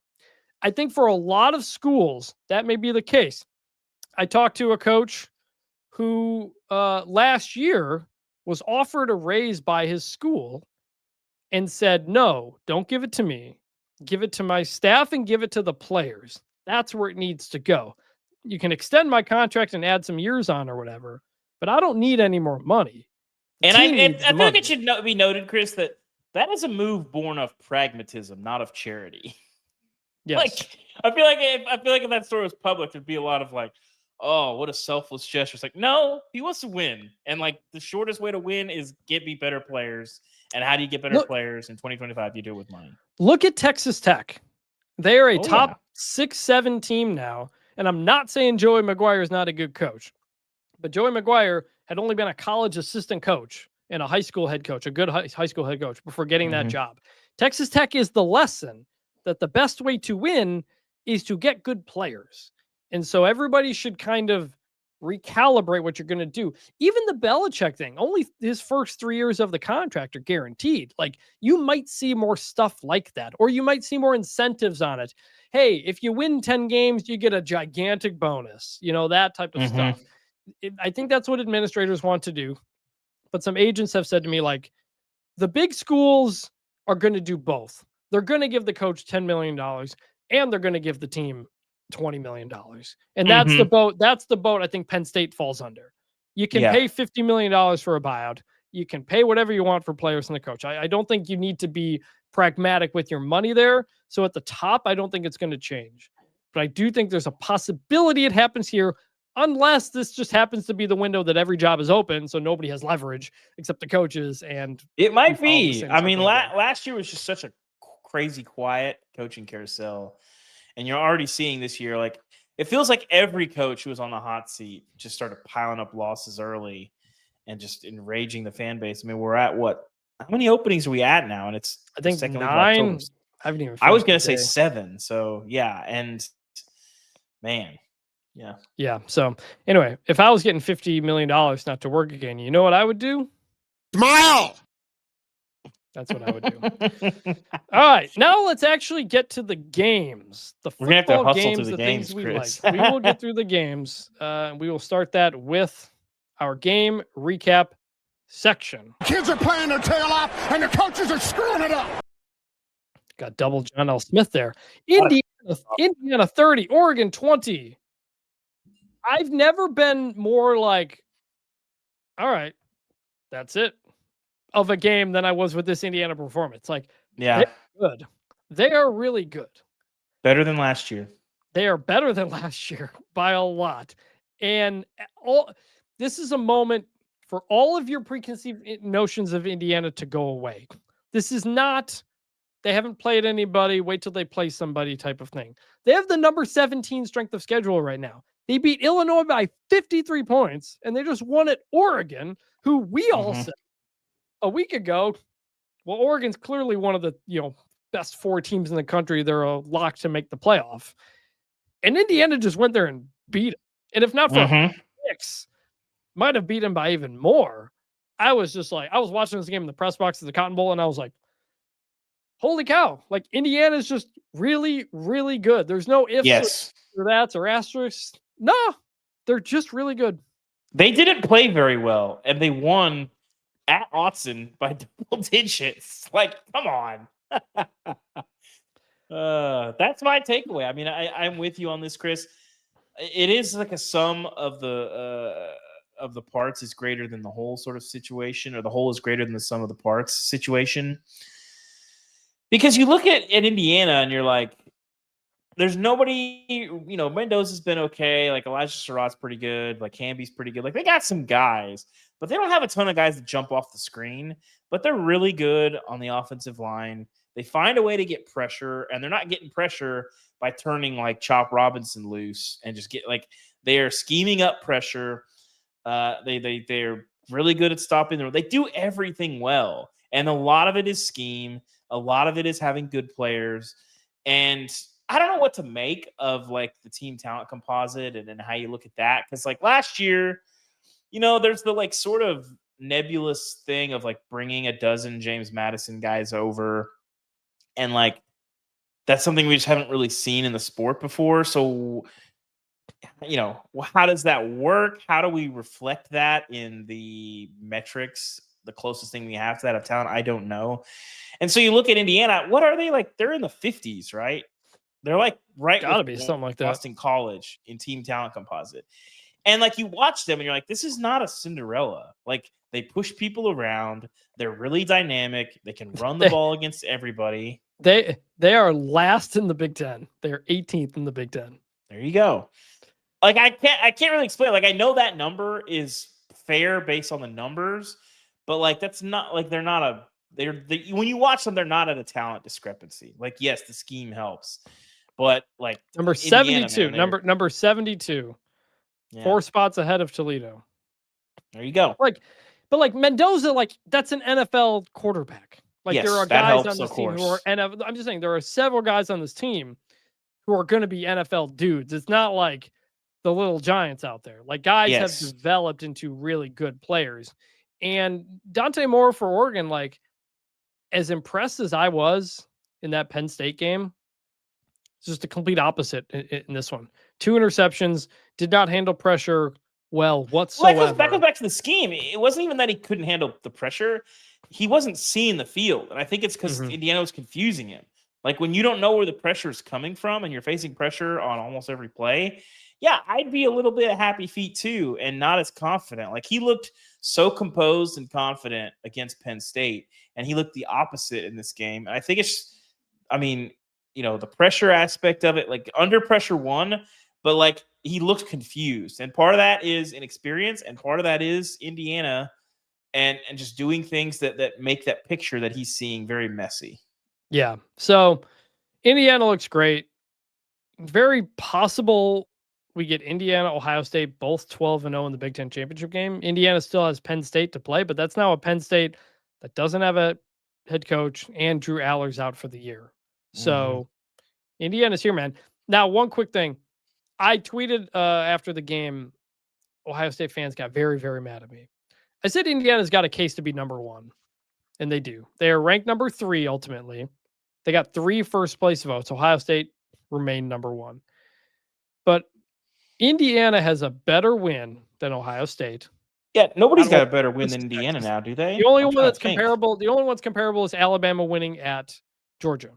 I think for a lot of schools, that may be the case. I talked to a coach who last year was offered a raise by his school and said, no, don't give it to me. Give it to my staff and give it to the players. That's where it needs to go. You can extend my contract and add some years on or whatever, but I don't need any more money. And I feel like it should be noted, Chris, that is a move born of pragmatism, not of charity. Yes. Like, I feel like if that story was public, there'd be a lot of like, oh, what a selfless gesture. It's like, no, he wants to win. And like the shortest way to win is get me better players. And how do you get better players in 2025? You do it with money. Look at Texas Tech. They are a top 6-7 team now. And I'm not saying Joey McGuire is not a good coach, but Joey McGuire had only been a college assistant coach and a high school head coach, a good high school head coach, before getting that job. Texas Tech is the lesson that the best way to win is to get good players. And so everybody should kind of recalibrate what you're going to do. Even the Belichick thing, only his first 3 years of the contract are guaranteed. Like, you might see more stuff like that, or you might see more incentives on it. Hey, if you win 10 games, you get a gigantic bonus, that type of stuff. I think that's what administrators want to do. But some agents have said to me, like, the big schools are going to do both. They're going to give the coach $10 million and they're going to give the team $20 million. And that's the boat. That's the boat I think Penn State falls under. You can pay $50 million for a buyout. You can pay whatever you want for players and the coach. I don't think you need to be pragmatic with your money there. So at the top, I don't think it's going to change. But I do think there's a possibility it happens here, unless this just happens to be the window that every job is open, so nobody has leverage except the coaches. And it might be. I mean, last year was just such a crazy quiet coaching carousel. And you're already seeing this year, like, it feels like every coach who was on the hot seat just started piling up losses early and just enraging the fan base. I mean, we're at what? How many openings are we at now? And it's I the think second week of October. 9. I haven't even I was finished going the to say day. 7. So, yeah. And, man, yeah. Yeah. So, anyway, if I was getting $50 million not to work again, you know what I would do? Smile! That's what I would do. All right. Now let's actually get to the games. The We're going to have to football hustle games, through the games, things we Chris. like. We will get through the games. We will start that with our game recap section. Kids are playing their tail off, and the coaches are screwing it up. Got double John L. Smith there. Indiana 30, Oregon 20. I've never been more like, all right, that's it, of a game than I was with this Indiana performance. Like, Yeah. they're good. They are really good. Better than last year. They are better than last year by a lot. And this is a moment for all of your preconceived notions of Indiana to go away. This is not, they haven't played anybody, wait till they play somebody type of thing. They have the number 17 strength of schedule right now. They beat Illinois by 53 points, and they just won at Oregon, who we all said a week ago, well, Oregon's clearly one of the best 4 teams in the country. They're a lock to make the playoff. And Indiana just went there and beat them. And if not for a 6, might have beat him by even more. I was just like, I was watching this game in the press box of the Cotton Bowl, and I was like, holy cow. Like, Indiana's just really, really good. There's no ifs or that's or asterisks. No, they're just really good. They didn't play very well, and they won at Autzen by double digits. Like, come on. That's my takeaway. I mean, I'm with you on this, Chris. It is like a sum of the parts is greater than the whole sort of situation, or the whole is greater than the sum of the parts situation. Because you look at Indiana and you're like, there's nobody, Mendoza's been okay. Like, Elijah Surratt's pretty good. Like, Hamby's pretty good. Like, they got some guys, but they don't have a ton of guys that jump off the screen. But they're really good on the offensive line. They find a way to get pressure, and they're not getting pressure by turning like Chop Robinson loose and just they are scheming up pressure. They're really good at stopping them. They do everything well, and a lot of it is scheme. A lot of it is having good players, and I don't know what to make of like the team talent composite and how you look at that. Cause like last year, there's the like sort of nebulous thing of like bringing a dozen James Madison guys over. And like, that's something we just haven't really seen in the sport before. So, how does that work? How do we reflect that in the metrics? The closest thing we have to that of talent, I don't know. And so you look at Indiana, what are they like? They're in the 50s, right? They're like gotta be something like that. Boston College in team talent composite. And like you watch them and you're like, this is not a Cinderella. Like, they push people around. They're really dynamic. They can run the ball against everybody. They are last in the Big Ten. They're 18th in the Big Ten. There you go. Like, I can't really explain. Like, I know that number is fair based on the numbers, but like, that's not like when you watch them, they're not at a talent discrepancy. Like, yes, the scheme helps. But like number 72, Indiana, number 72, yeah. 4 spots ahead of Toledo. There you go. But like Mendoza, like that's an NFL quarterback. Like, yes, there are guys on this team who are NFL. I'm just saying there are several guys on this team who are going to be NFL dudes. It's not like the little giants out there. Like, guys have developed into really good players. And Dante Moore for Oregon, like, as impressed as I was in that Penn State game, it's just a complete opposite in this one. 2 interceptions, did not handle pressure well whatsoever. Well, that goes back to the scheme. It wasn't even that he couldn't handle the pressure. He wasn't seeing the field. And I think it's because Indiana was confusing him. Like, when you don't know where the pressure is coming from and you're facing pressure on almost every play, yeah, I'd be a little bit happy feet too and not as confident. Like, he looked so composed and confident against Penn State, and he looked the opposite in this game. And I think the pressure aspect of it, like, under pressure won, but like, he looked confused. And part of that is inexperience, and part of that is Indiana and just doing things that make that picture that he's seeing very messy. Yeah. So Indiana looks great. Very possible we get Indiana, Ohio State, both 12-0 in the Big Ten championship game. Indiana still has Penn State to play, but that's now a Penn State that doesn't have a head coach, and Drew Aller's out for the year. So Indiana's here, man. Now, one quick thing. I tweeted after the game, Ohio State fans got very, very mad at me. I said Indiana's got a case to be number one, and they do. They are ranked number 3 ultimately. They got 3 first-place votes. Ohio State remained number 1. But Indiana has a better win than Ohio State. Yeah, nobody's got a better win than Indiana now, do they? The only one that's comparable. The only one's comparable is Alabama winning at Georgia.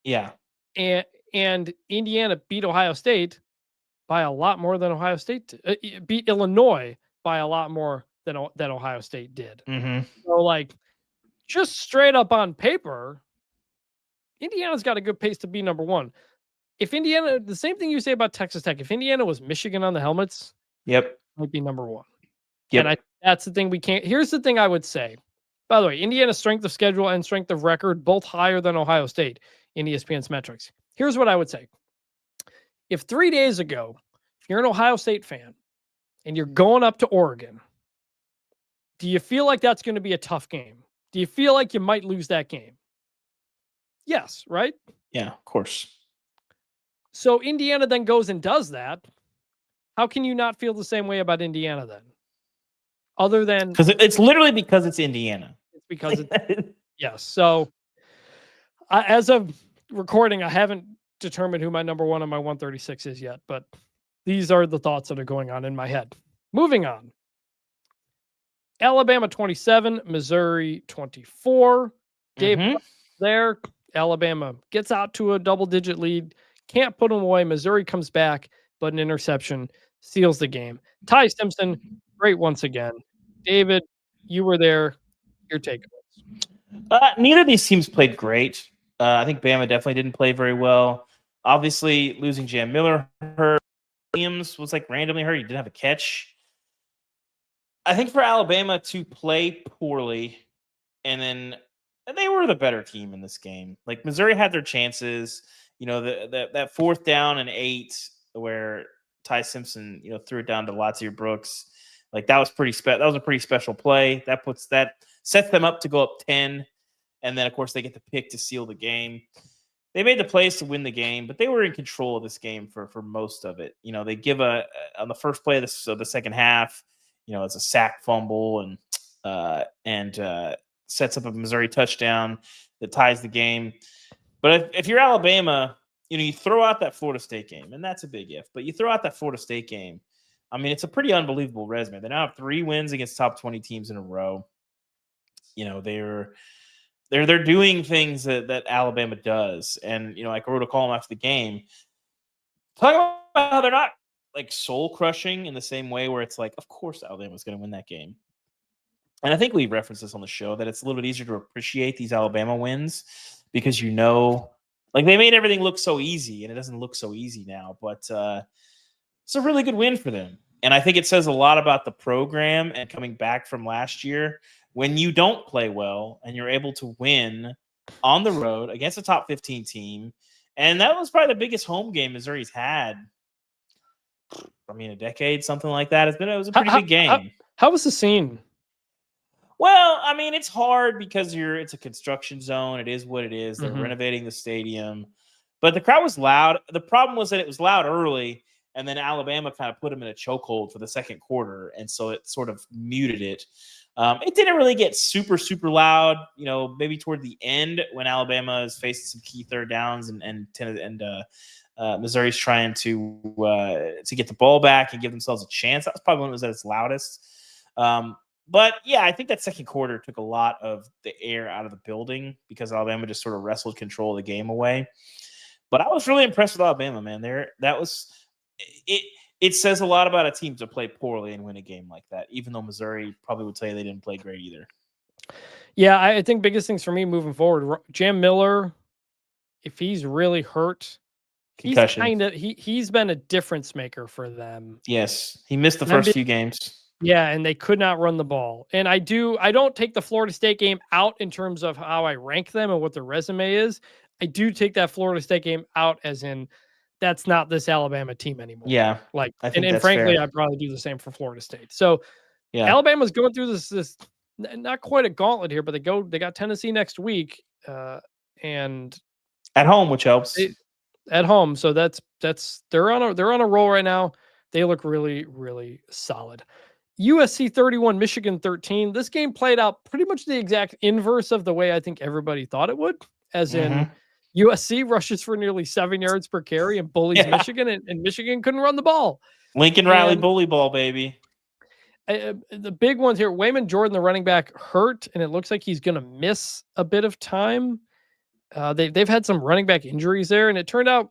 Yeah, and Indiana beat Ohio State by a lot more than Ohio State beat Illinois by a lot more than Ohio State did. So, like, just straight up on paper, Indiana's got a good pace to be number 1. If Indiana, the same thing you say about Texas Tech, if Indiana was Michigan on the helmets, might be number 1. And that's the thing we can't. Here's the thing I would say. By the way, Indiana's strength of schedule and strength of record, both higher than Ohio State in ESPN's metrics. Here's what I would say. If 3 days ago, if you're an Ohio State fan and you're going up to Oregon, do you feel like that's going to be a tough game? Do you feel like you might lose that game? Yes, right? Yeah, of course. So Indiana then goes and does that. How can you not feel the same way about Indiana then? Other than because it's literally because it's Indiana. It's because it's yes. So as of recording, I haven't determined who my number 1 on my 136 is yet, but these are the thoughts that are going on in my head. Moving on. Alabama 27, Missouri 24. Dave there. Alabama gets out to a double-digit lead. Can't put them away. Missouri comes back, but an interception seals the game. Ty Simpson, great once again. David, you were there. Your takeaways. Neither of these teams played great. I think Bama definitely didn't play very well. Obviously, losing Jam Miller hurt. Williams was like randomly hurt. He didn't have a catch. I think for Alabama to play poorly, and then they were the better team in this game. Like, Missouri had their chances. You know, that 4th down and 8 where Ty Simpson, threw it down to Latsier Brooks. Like, that was that was a pretty special play. That sets them up to go up 10, and then of course they get the pick to seal the game. They made the plays to win the game, but they were in control of this game for most of it. They give on the first play of the second half. It's a sack fumble and sets up a Missouri touchdown that ties the game. But if you're Alabama, you throw out that Florida State game, and that's a big if. But you throw out that Florida State game. I mean, it's a pretty unbelievable resume. They now have 3 wins against top 20 teams in a row. They're doing things that Alabama does. And, I wrote a column after the game talking about how they're not like soul crushing in the same way where it's like, of course Alabama's going to win that game. And I think we referenced this on the show that it's a little bit easier to appreciate these Alabama wins because like they made everything look so easy, and it doesn't look so easy now. But it's a really good win for them. And I think it says a lot about the program and coming back from last year when you don't play well and you're able to win on the road against a top 15 team. And that was probably the biggest home game Missouri's had. I mean, a decade, something like that. It was a pretty big game. How was the scene? Well, I mean, it's hard because it's a construction zone. It is what it is. They're renovating the stadium. But the crowd was loud. The problem was that it was loud early, and then Alabama kind of put them in a chokehold for the second quarter, and so it sort of muted it. It didn't really get super, super loud, maybe toward the end when Alabama is facing some key third downs and Missouri's trying to get the ball back and give themselves a chance. That was probably when it was at its loudest. But yeah, I think that second quarter took a lot of the air out of the building because Alabama just sort of wrestled control of the game away. But I was really impressed with Alabama, man. It says a lot about a team to play poorly and win a game like that, even though Missouri probably would tell you they didn't play great either. Yeah, I think biggest things for me moving forward, Jam Miller, if he's really hurt, concussion. He's been a difference maker for them. Yes, he missed the first few games. Yeah, and they could not run the ball. And I don't take the Florida State game out in terms of how I rank them and what their resume is. I do take that Florida State game out as in that's not this Alabama team anymore. Yeah. Like, I think and that's frankly, fair. I'd probably do the same for Florida State. So Yeah. Alabama's going through this not quite a gauntlet here, but they got Tennessee next week, and at home, which helps. At home. So they're on a roll right now. They look really, really solid. USC 31, Michigan 13. This game played out pretty much the exact inverse of the way I think everybody thought it would, as in USC rushes for nearly 7 yards per carry and bullies Michigan, and Michigan couldn't run the ball. Lincoln Riley bully ball, baby. The big ones here, Wayman Jordan, the running back, hurt, and it looks like he's going to miss a bit of time. They've had some running back injuries there, and it turned out,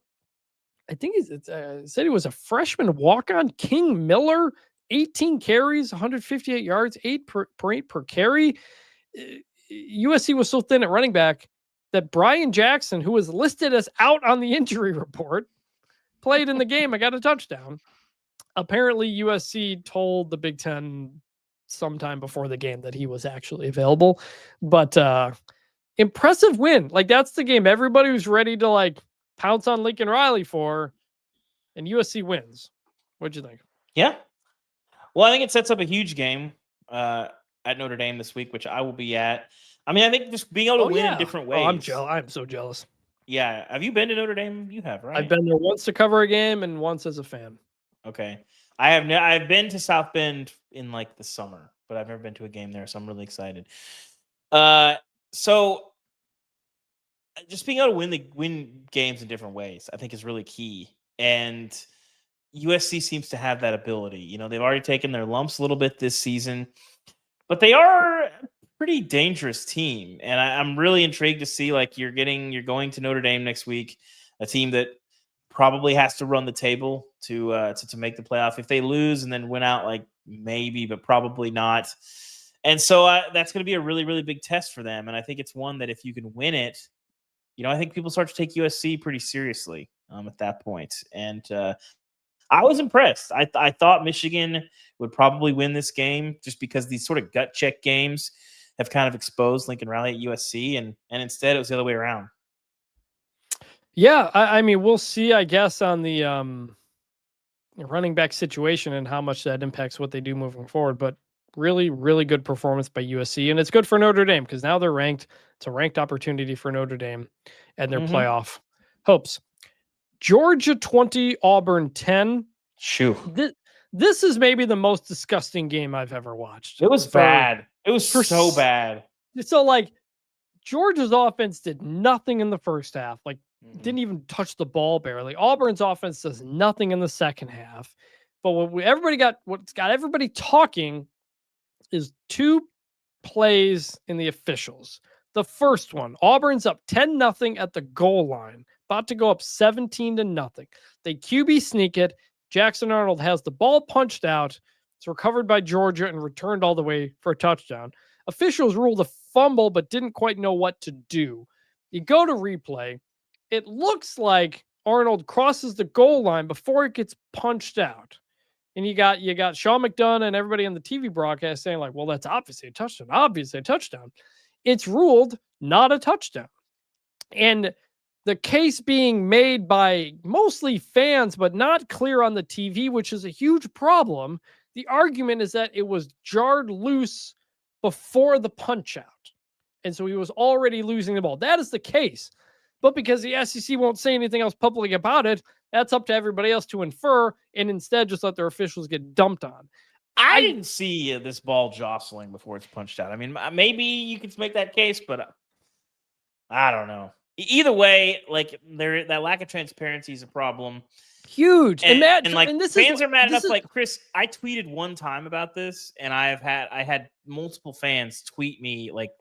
I think it said he was a freshman walk-on, King Miller, 18 carries, 158 yards, 8 per carry. USC was so thin at running back that Brian Jackson, who was listed as out on the injury report, played in the game and got a touchdown. Apparently, USC told the Big Ten sometime before the game that he was actually available. But impressive win. Like, that's the game everybody was ready to like pounce on Lincoln Riley for, and USC wins. What'd you think? Yeah. Well, I think it sets up a huge game at Notre Dame this week, which I will be at. I mean, I think just being able to win in different ways. I'm so jealous. Yeah. Have you been to Notre Dame? You have, right? I've been there once to cover a game and once as a fan. Okay. I've been to South Bend in like the summer, but I've never been to a game there, so I'm really excited. So just being able to win games in different ways, I think is really key. And USC seems to have that ability. You know, they've already taken their lumps a little bit this season, but they are a pretty dangerous team. And I'm really intrigued to see, like, you're going to Notre Dame next week, a team that probably has to run the table to make the playoff. If they lose and then win out, like maybe, but probably not. And so that's going to be a really, really big test for them. And I think it's one that if you can win it, you know, I think people start to take USC pretty seriously at that point. And I was impressed. I thought Michigan would probably win this game just because these sort of gut check games have kind of exposed Lincoln Riley at USC. And instead it was the other way around. Yeah, I mean, we'll see, I guess, on the running back situation and how much that impacts what they do moving forward. But really, really good performance by USC. And it's good for Notre Dame because now they're ranked. It's a ranked opportunity for Notre Dame and their playoff hopes. Georgia 20, Auburn 10. Shoo. This is maybe the most disgusting game I've ever watched. It was bad. It was so bad. So, like, Georgia's offense did nothing in the first half. Like, didn't even touch the ball barely. Auburn's offense does nothing in the second what's got everybody talking is 2 plays in the officials. The first one, Auburn's up 10-0 at the goal line, about to go up 17-0. They QB sneak it. Jackson Arnold has the ball punched out. It's recovered by Georgia and returned all the way for a touchdown. Officials ruled a fumble, but didn't quite know what to do. You go to replay. It looks like Arnold crosses the goal line before it gets punched out. And you got Sean McDonough and everybody on the TV broadcast saying, like, well, that's obviously a touchdown. It's ruled not a touchdown. And the case being made by mostly fans, but not clear on the TV, which is a huge problem. The argument is that it was jarred loose before the punch out. And so he was already losing the ball. That is the case. But because the SEC won't say anything else publicly about it, that's up to everybody else to infer and instead just let their officials get dumped on. I didn't see this ball jostling before it's punched out. I mean, maybe you could make that case, but I don't know. Either way, like, that lack of transparency is a problem. Huge. And fans are mad enough. Like, Chris, I tweeted one time about this, and I had multiple fans tweet me like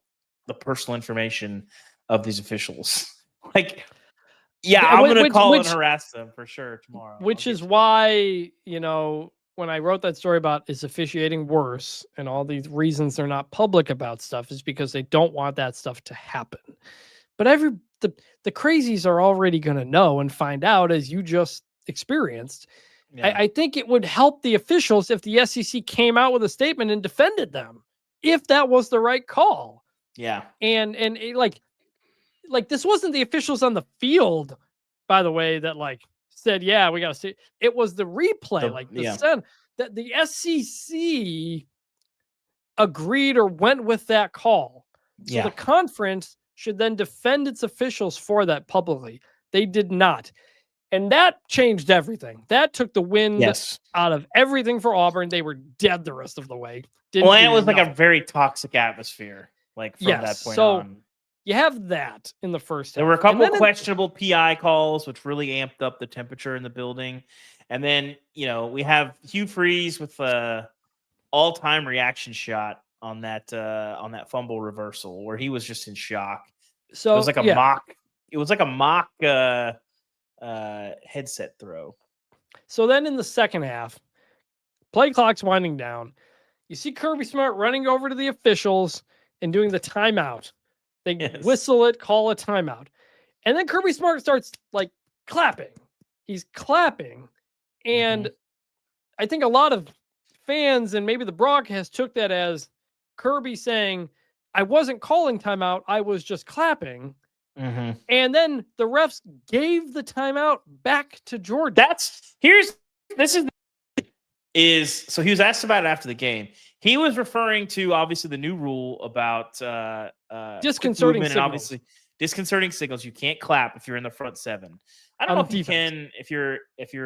the personal information of these officials. Like, yeah, I'm going to call and harass them for sure tomorrow. Which is why, you know, when I wrote that story about is officiating worse and all these reasons they're not public about stuff is because they don't want that stuff to happen. But the crazies are already going to know and find out, as you just experienced. Yeah. I think it would help the officials if the SEC came out with a statement and defended them, if that was the right call. Yeah. And it, like this wasn't the officials on the field, by the way, that like said, "Yeah, we got to see." It was the replay, that the SEC agreed or went with that call. So the conference should then defend its officials for that publicly. They did not. And that changed everything. That took the wind out of everything for Auburn. They were dead the rest of the way. And it was like a very toxic atmosphere, like from that point on. You have that in the first half. There were a couple of questionable PI calls, which really amped up the temperature in the building. And then, we have Hugh Freeze with all-time reaction shot on that fumble reversal where he was just in shock. So it was like a mock. It was like a mock headset throw. So then in the second half, play clock's winding down. You see Kirby Smart running over to the officials and doing the timeout. They whistle it, call a timeout. And then Kirby Smart starts like clapping. He's clapping. And I think a lot of fans and maybe the broadcast took that as Kirby saying, I wasn't calling timeout, I was just clapping. And then the refs gave the timeout back to Georgia. So he was asked about it after the game. He was referring to obviously the new rule about disconcerting signals. And obviously disconcerting signals. You can't clap if you're in the front seven. I don't know if you can if you're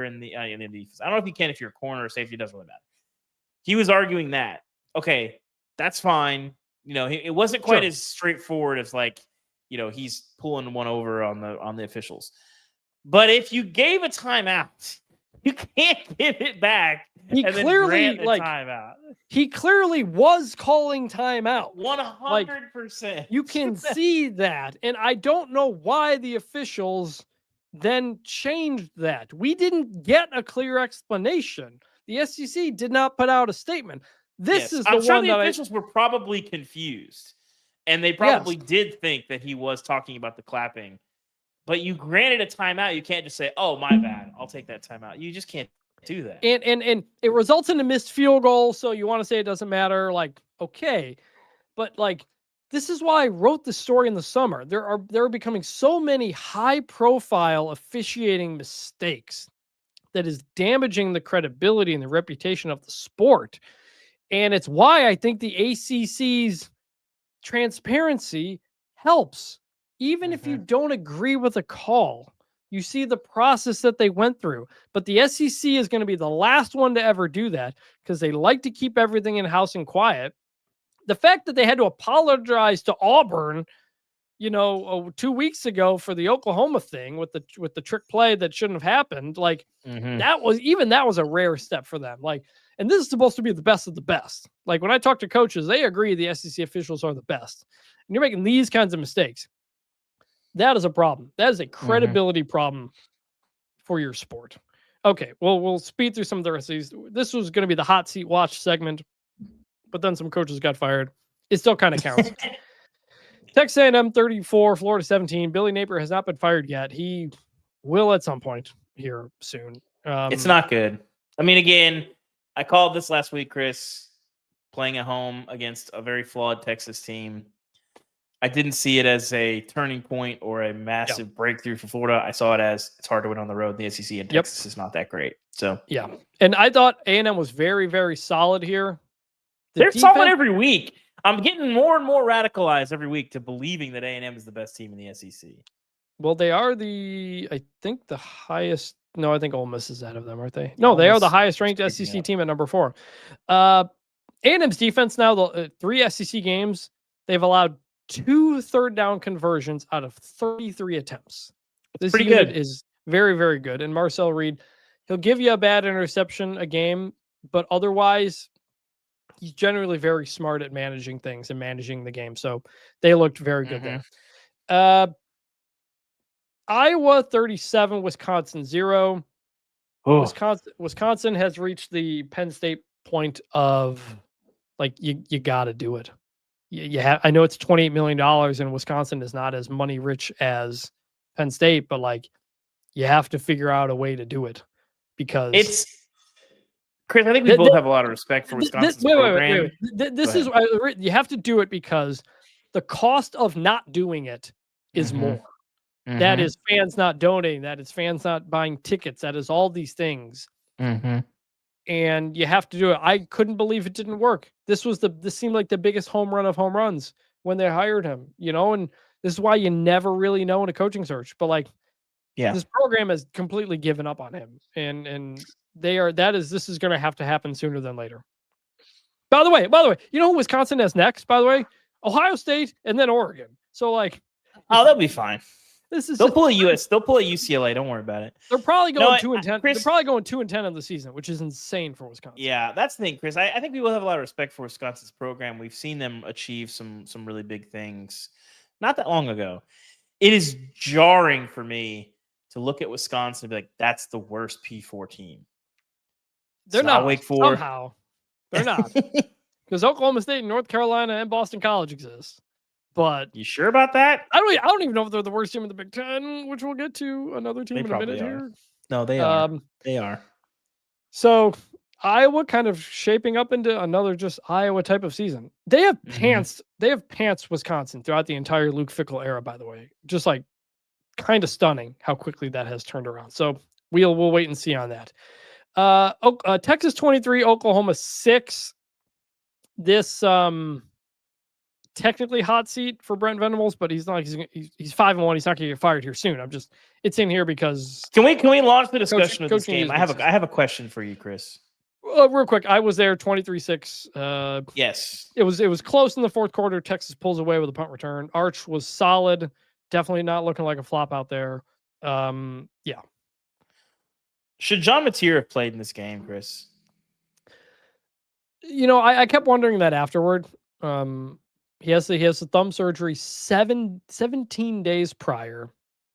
in the defense. I don't know if you can if you're a corner or safety. It doesn't really matter. He was arguing that. Okay, that's fine. It wasn't quite as straightforward as like, he's pulling one over on the officials. But if you gave a timeout, you can't give it back. He clearly timeout. He clearly was calling timeout. 100%. You can see that. And I don't know why the officials then changed that. We didn't get a clear explanation. The SEC did not put out a statement. This is the one that the officials were probably confused. And they probably did think that he was talking about the clapping. But you granted a timeout. You can't just say, oh, my bad, I'll take that timeout. You just can't do that. And it results in a missed field goal, so you want to say it doesn't matter. Like, okay. But, like, this is why I wrote the story in the summer. There are becoming so many high-profile officiating mistakes that is damaging the credibility and the reputation of the sport. And it's why I think the ACC's transparency helps. Even if you don't agree with a call, you see the process that they went through. But the SEC is going to be the last one to ever do that because they like to keep everything in-house and quiet. The fact that they had to apologize to Auburn, 2 weeks ago for the Oklahoma thing with the trick play that shouldn't have happened, like that was a rare step for them. Like, and this is supposed to be the best of the best. Like when I talk to coaches, they agree the SEC officials are the best. And you're making these kinds of mistakes. That is a problem. That is a credibility problem for your sport. Okay, well, we'll speed through some of the rest of these. This was going to be the hot seat watch segment, but then some coaches got fired. It still kind of counts. Texas A&M 34, Florida 17. Billy Napier has not been fired yet. He will at some point here soon. It's not good. I mean, again, I called this last week, Chris, playing at home against a very flawed Texas team. I didn't see it as a turning point or a massive breakthrough for Florida. I saw it as it's hard to win on the road. The SEC and Texas is not that great. So yeah, and I thought A&M was very, very solid here. They're solid every week. I'm getting more and more radicalized every week to believing that A&M is the best team in the SEC. Well, they are I think the highest. No, I think Ole Miss is out of them, aren't they? No, they are the highest ranked SEC team at number 4. A&M's defense now, the 3 SEC games, they've allowed 2 third down conversions out of 33 attempts. This pretty unit good. Is very, very good. And Marcel Reed, he'll give you a bad interception a game, but otherwise, he's generally very smart at managing things and managing the game. So they looked very good there. Iowa 37, Wisconsin 0. Oh. Wisconsin has reached the Penn State point of like you got to do it. You have. I know it's $28 million, and Wisconsin is not as money rich as Penn State, but like you have to figure out a way to do it because it's. Chris, I think we both have a lot of respect for Wisconsin's program. This is you have to do it because the cost of not doing it is more. That is fans not donating. That is fans not buying tickets. That is all these things. And you have to do it. I couldn't believe it didn't work. This seemed like the biggest home run of home runs when they hired him, and this is why you never really know in a coaching search. But this program has completely given up on him. And this is going to have to happen sooner than later. By the way, you know who Wisconsin has next, by the way? Ohio State and then Oregon. So they'll be fine. They'll pull a UCLA. Don't worry about it. They're probably going 2-10. They're probably going 2-10 in the season, which is insane for Wisconsin. Yeah, that's the thing, Chris. I think we will have a lot of respect for Wisconsin's program. We've seen them achieve some really big things not that long ago. It is jarring for me to look at Wisconsin and be like, that's the worst P4 team. They're not Wake Forest. Somehow. They're not. Because Oklahoma State and North Carolina and Boston College exist. But you sure about that? I don't even know if they're the worst team in the Big Ten, which we'll get to another team in a minute here. No, they are. They are. So Iowa kind of shaping up into another just Iowa type of season. They have pants. They have pants Wisconsin throughout the entire Luke Fickell era, by the way. Just kind of stunning how quickly that has turned around. So we'll wait and see on that. Texas 23, Oklahoma 6. This technically hot seat for Brent Venables, but he's 5-1. He's not going to get fired here soon. It's in here because can we launch the discussion of this game? I have a question for you, Chris. Real quick, I was there 23-6. Yes, it was close in the fourth quarter. Texas pulls away with a punt return. Arch was solid, definitely not looking like a flop out there. Yeah. Should John Mateer have played in this game, Chris? I kept wondering that afterward. He has the thumb surgery 17 days prior,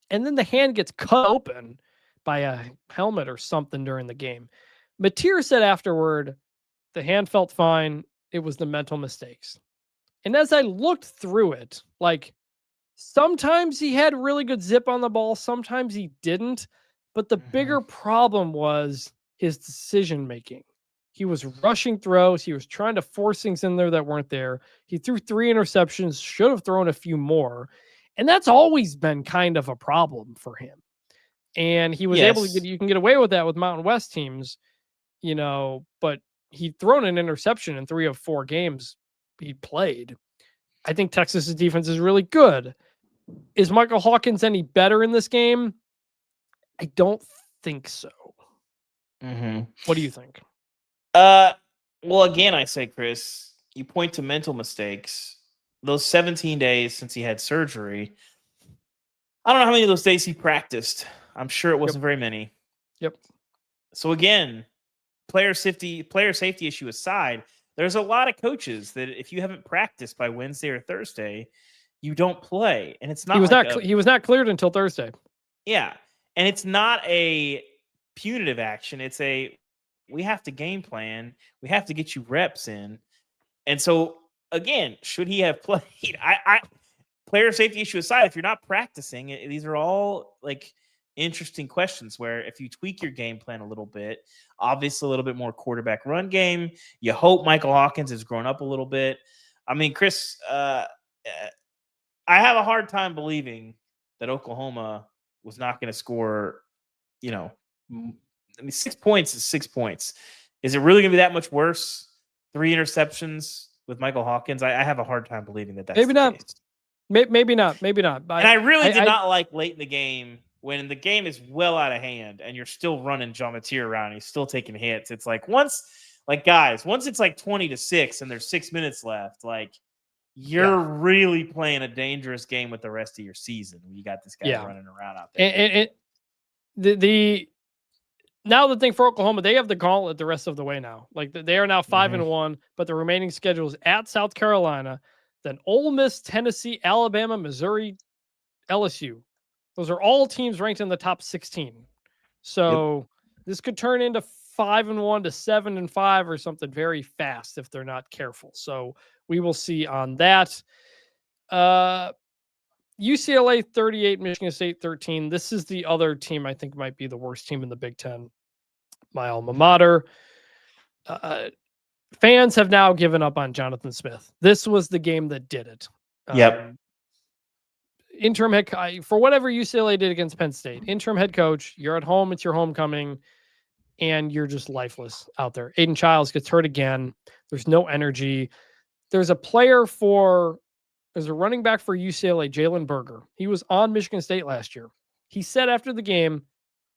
and then the hand gets cut open by a helmet or something during the game. Mateer said afterward, the hand felt fine. It was the mental mistakes. And as I looked through it, sometimes he had really good zip on the ball, sometimes he didn't. But the bigger problem was his decision making. He was rushing throws. He was trying to force things in there that weren't there. He threw 3 interceptions, should have thrown a few more. And that's always been kind of a problem for him. And he was able to you can get away with that with Mountain West teams, but he'd thrown an interception in 3 of 4 games he played. I think Texas's defense is really good. Is Michael Hawkins any better in this game? I don't think so. What do you think? Well, again, I say, Chris, you point to mental mistakes. Those 17 days since he had surgery, I don't know how many of those days he practiced. I'm sure it wasn't very many. Yep. So again, player safety issue aside, there's a lot of coaches that if you haven't practiced by Wednesday or Thursday, you don't play, and it's not. He was not cleared until Thursday. Yeah, and it's not a punitive action. It's we have to game plan. We have to get you reps in. And so, again, should he have played? I player safety issue aside, if you're not practicing, these are all interesting questions where if you tweak your game plan a little bit, obviously a little bit more quarterback run game, you hope Michael Hawkins has grown up a little bit. I mean, Chris, I have a hard time believing that Oklahoma was not going to score, 6 points is 6 points. Is it really going to be that much worse? 3 interceptions with Michael Hawkins? I have a hard time believing that that's maybe the not. case. Maybe not. Maybe not. And I really did not like late in the game when the game is well out of hand and you're still running John Mateer around and he's still taking hits. It's once it's 20-6 and there's 6 minutes left, you're really playing a dangerous game with the rest of your season when you got this guy running around out there. And now the thing for Oklahoma, they have the gauntlet the rest of the way now. They are now 5-1, but the remaining schedule is at South Carolina, then Ole Miss, Tennessee, Alabama, Missouri, LSU. Those are all teams ranked in the top 16. So this could turn into 5-1 to 7-5 or something very fast if they're not careful. So we will see on that. UCLA 38, Michigan State 13. This is the other team I think might be the worst team in the Big Ten. My alma mater. Fans have now given up on Jonathan Smith. This was the game that did it. Yep. interim head for whatever UCLA did against Penn State. Interim head coach, you're at home, it's your homecoming, and you're just lifeless out there. Aiden Childs gets hurt again. There's no energy. There's a running back for UCLA, Jalen Berger. He was on Michigan State last year. He said after the game,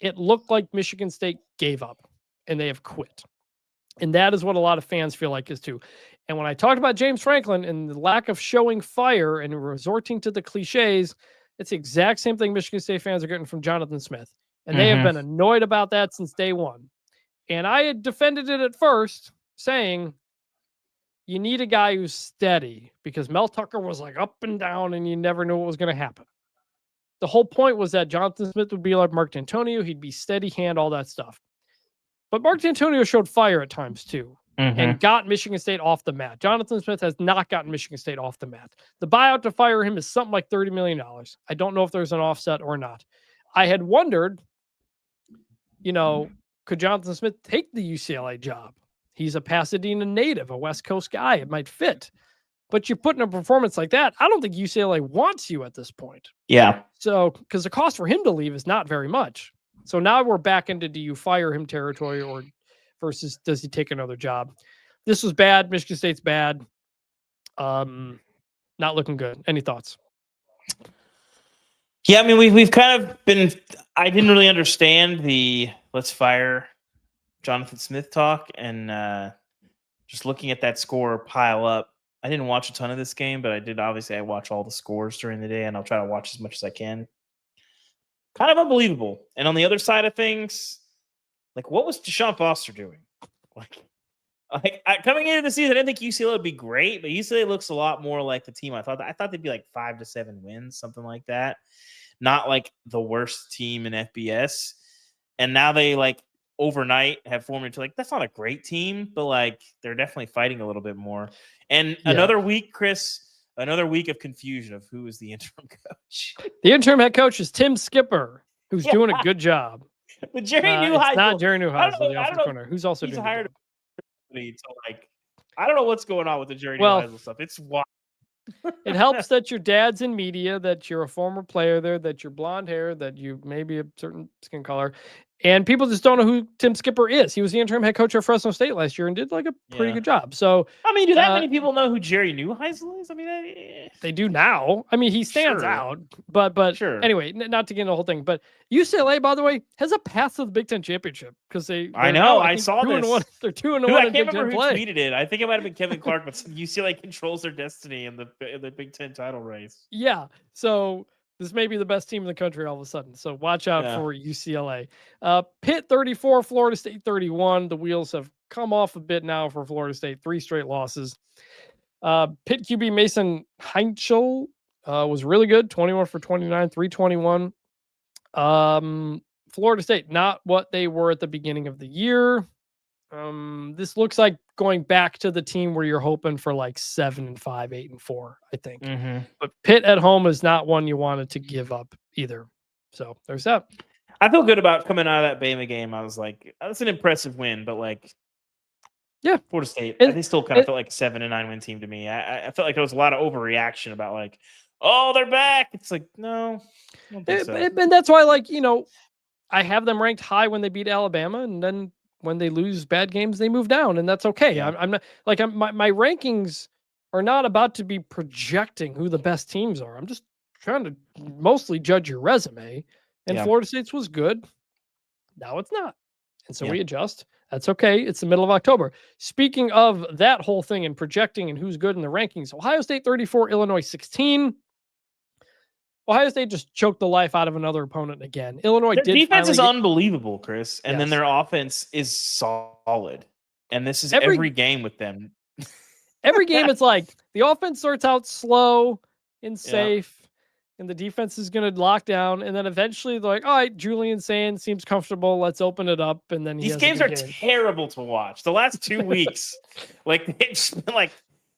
it looked like Michigan State gave up and they have quit. And that is what a lot of fans feel like is too. And when I talked about James Franklin and the lack of showing fire and resorting to the cliches, it's the exact same thing Michigan State fans are getting from Jonathan Smith. And they have been annoyed about that since day one. And I had defended it at first, saying you need a guy who's steady, because Mel Tucker was like up and down and you never knew what was going to happen. The whole point was that Jonathan Smith would be like Mark D'Antonio. He'd be steady hand, all that stuff. But Mark D'Antonio showed fire at times too, and got Michigan State off the mat. Jonathan Smith has not gotten Michigan State off the mat. The buyout to fire him is something like $30 million. I don't know if there's an offset or not. I had wondered, could Jonathan Smith take the UCLA job? He's a Pasadena native, a West Coast guy. It might fit. But you put in a performance like that, I don't think UCLA wants you at this point. Yeah. So, because the cost for him to leave is not very much. So now we're back into, do you fire him territory or versus does he take another job? This was bad. Michigan State's bad. Not looking good. Any thoughts? Yeah, I mean, we've kind of been. I didn't really understand the let's fire Jonathan Smith talk, and just looking at that score pile up. I didn't watch a ton of this game, but I did. Obviously, I watch all the scores during the day, and I'll try to watch as much as I can. Kind of unbelievable. And on the other side of things, like, what was Deshaun Foster doing? Coming into the season, I didn't think UCLA would be great, but UCLA looks a lot more like the team I thought. I thought they'd be like 5 to 7 wins, something like that. Not like the worst team in FBS. And now they overnight have formed into that's not a great team, but they're definitely fighting a little bit more. And another week, Chris, another week of confusion of who is the interim coach. The interim head coach is Tim Skipper, who's doing a good job. But Jerry Neuheisel. It's not Jerry Neuheisel, the offensive coordinator, who's also doing hired I don't know what's going on with the Jerry Neuheisel stuff. It's wild. It helps that your dad's in media, that you're a former player there, that you're blonde hair, that you may be a certain skin color. And people just don't know who Tim Skipper is. He was the interim head coach at Fresno State last year and did a pretty good job. So, I mean, do that many people know who Jerry Neuheisel is? I mean, they do now. I mean, he stands out, but sure. Anyway, not to get into the whole thing, but UCLA, by the way, has a path to the Big Ten championship because I know. I saw this. They're 2-1 I in can't Big remember Ten who play. tweeted it. I think it might have been Kevin Clark, but UCLA controls their destiny in the Big Ten title race. Yeah. So this may be the best team in the country all of a sudden. So watch out for UCLA. Pitt 34, Florida State 31. The wheels have come off a bit now for Florida State. 3 straight losses. Pitt QB Mason Heinchel was really good. 21 for 29, 321. Florida State, not what they were at the beginning of the year. This looks like going back to the team where you're hoping for 7-5, 8-4, I think. But Pitt at home is not one you wanted to give up either. So there's that. I feel good about coming out of that Bama game. I was like, that's an impressive win, but Florida State, they still kind of felt like a 7-9 win team to me. I felt like there was a lot of overreaction about oh, they're back. It's like, no, I don't think so. And that's why, I have them ranked high when they beat Alabama, and then when they lose bad games, they move down, and that's okay. Yeah. I'm not my rankings are not about to be projecting who the best teams are. I'm just trying to mostly judge your resume. And Florida State's was good. Now it's not. And so we adjust. That's okay. It's the middle of October. Speaking of that whole thing and projecting and who's good in the rankings, Ohio State 34, Illinois 16. Ohio State just choked the life out of another opponent again. Illinois their defense is unbelievable, Chris. And then their offense is solid. And this is every game with them. Every game, it's the offense starts out slow and safe, and the defense is going to lock down. And then eventually they're like, all right, Julian Sands seems comfortable. Let's open it up. And then these games are terrible to watch. The last 2 weeks, it's been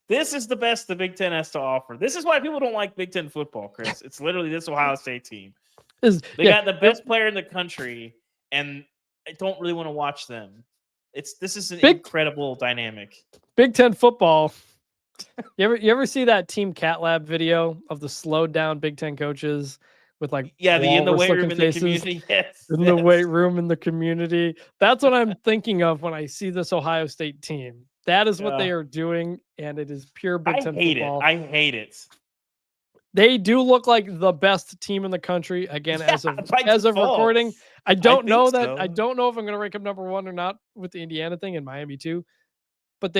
this is the best the Big Ten has to offer. This is why people don't like Big Ten football, Chris. It's literally this Ohio State team. They got the best player in the country, and I don't really want to watch them. This is an incredible dynamic. Big Ten football You ever see that Team Cat Lab video of the slowed down Big Ten coaches with like the in the weight room walrus-looking in the faces community? Yes. in the weight room in the community? That's what I'm thinking of when I see this Ohio State team. That is what they are doing, and it is pure Big Ten football. I hate it. They do look like the best team in the country again as of recording. I don't know that. I don't know if I'm going to rank them number 1 or not with the Indiana thing and Miami too. But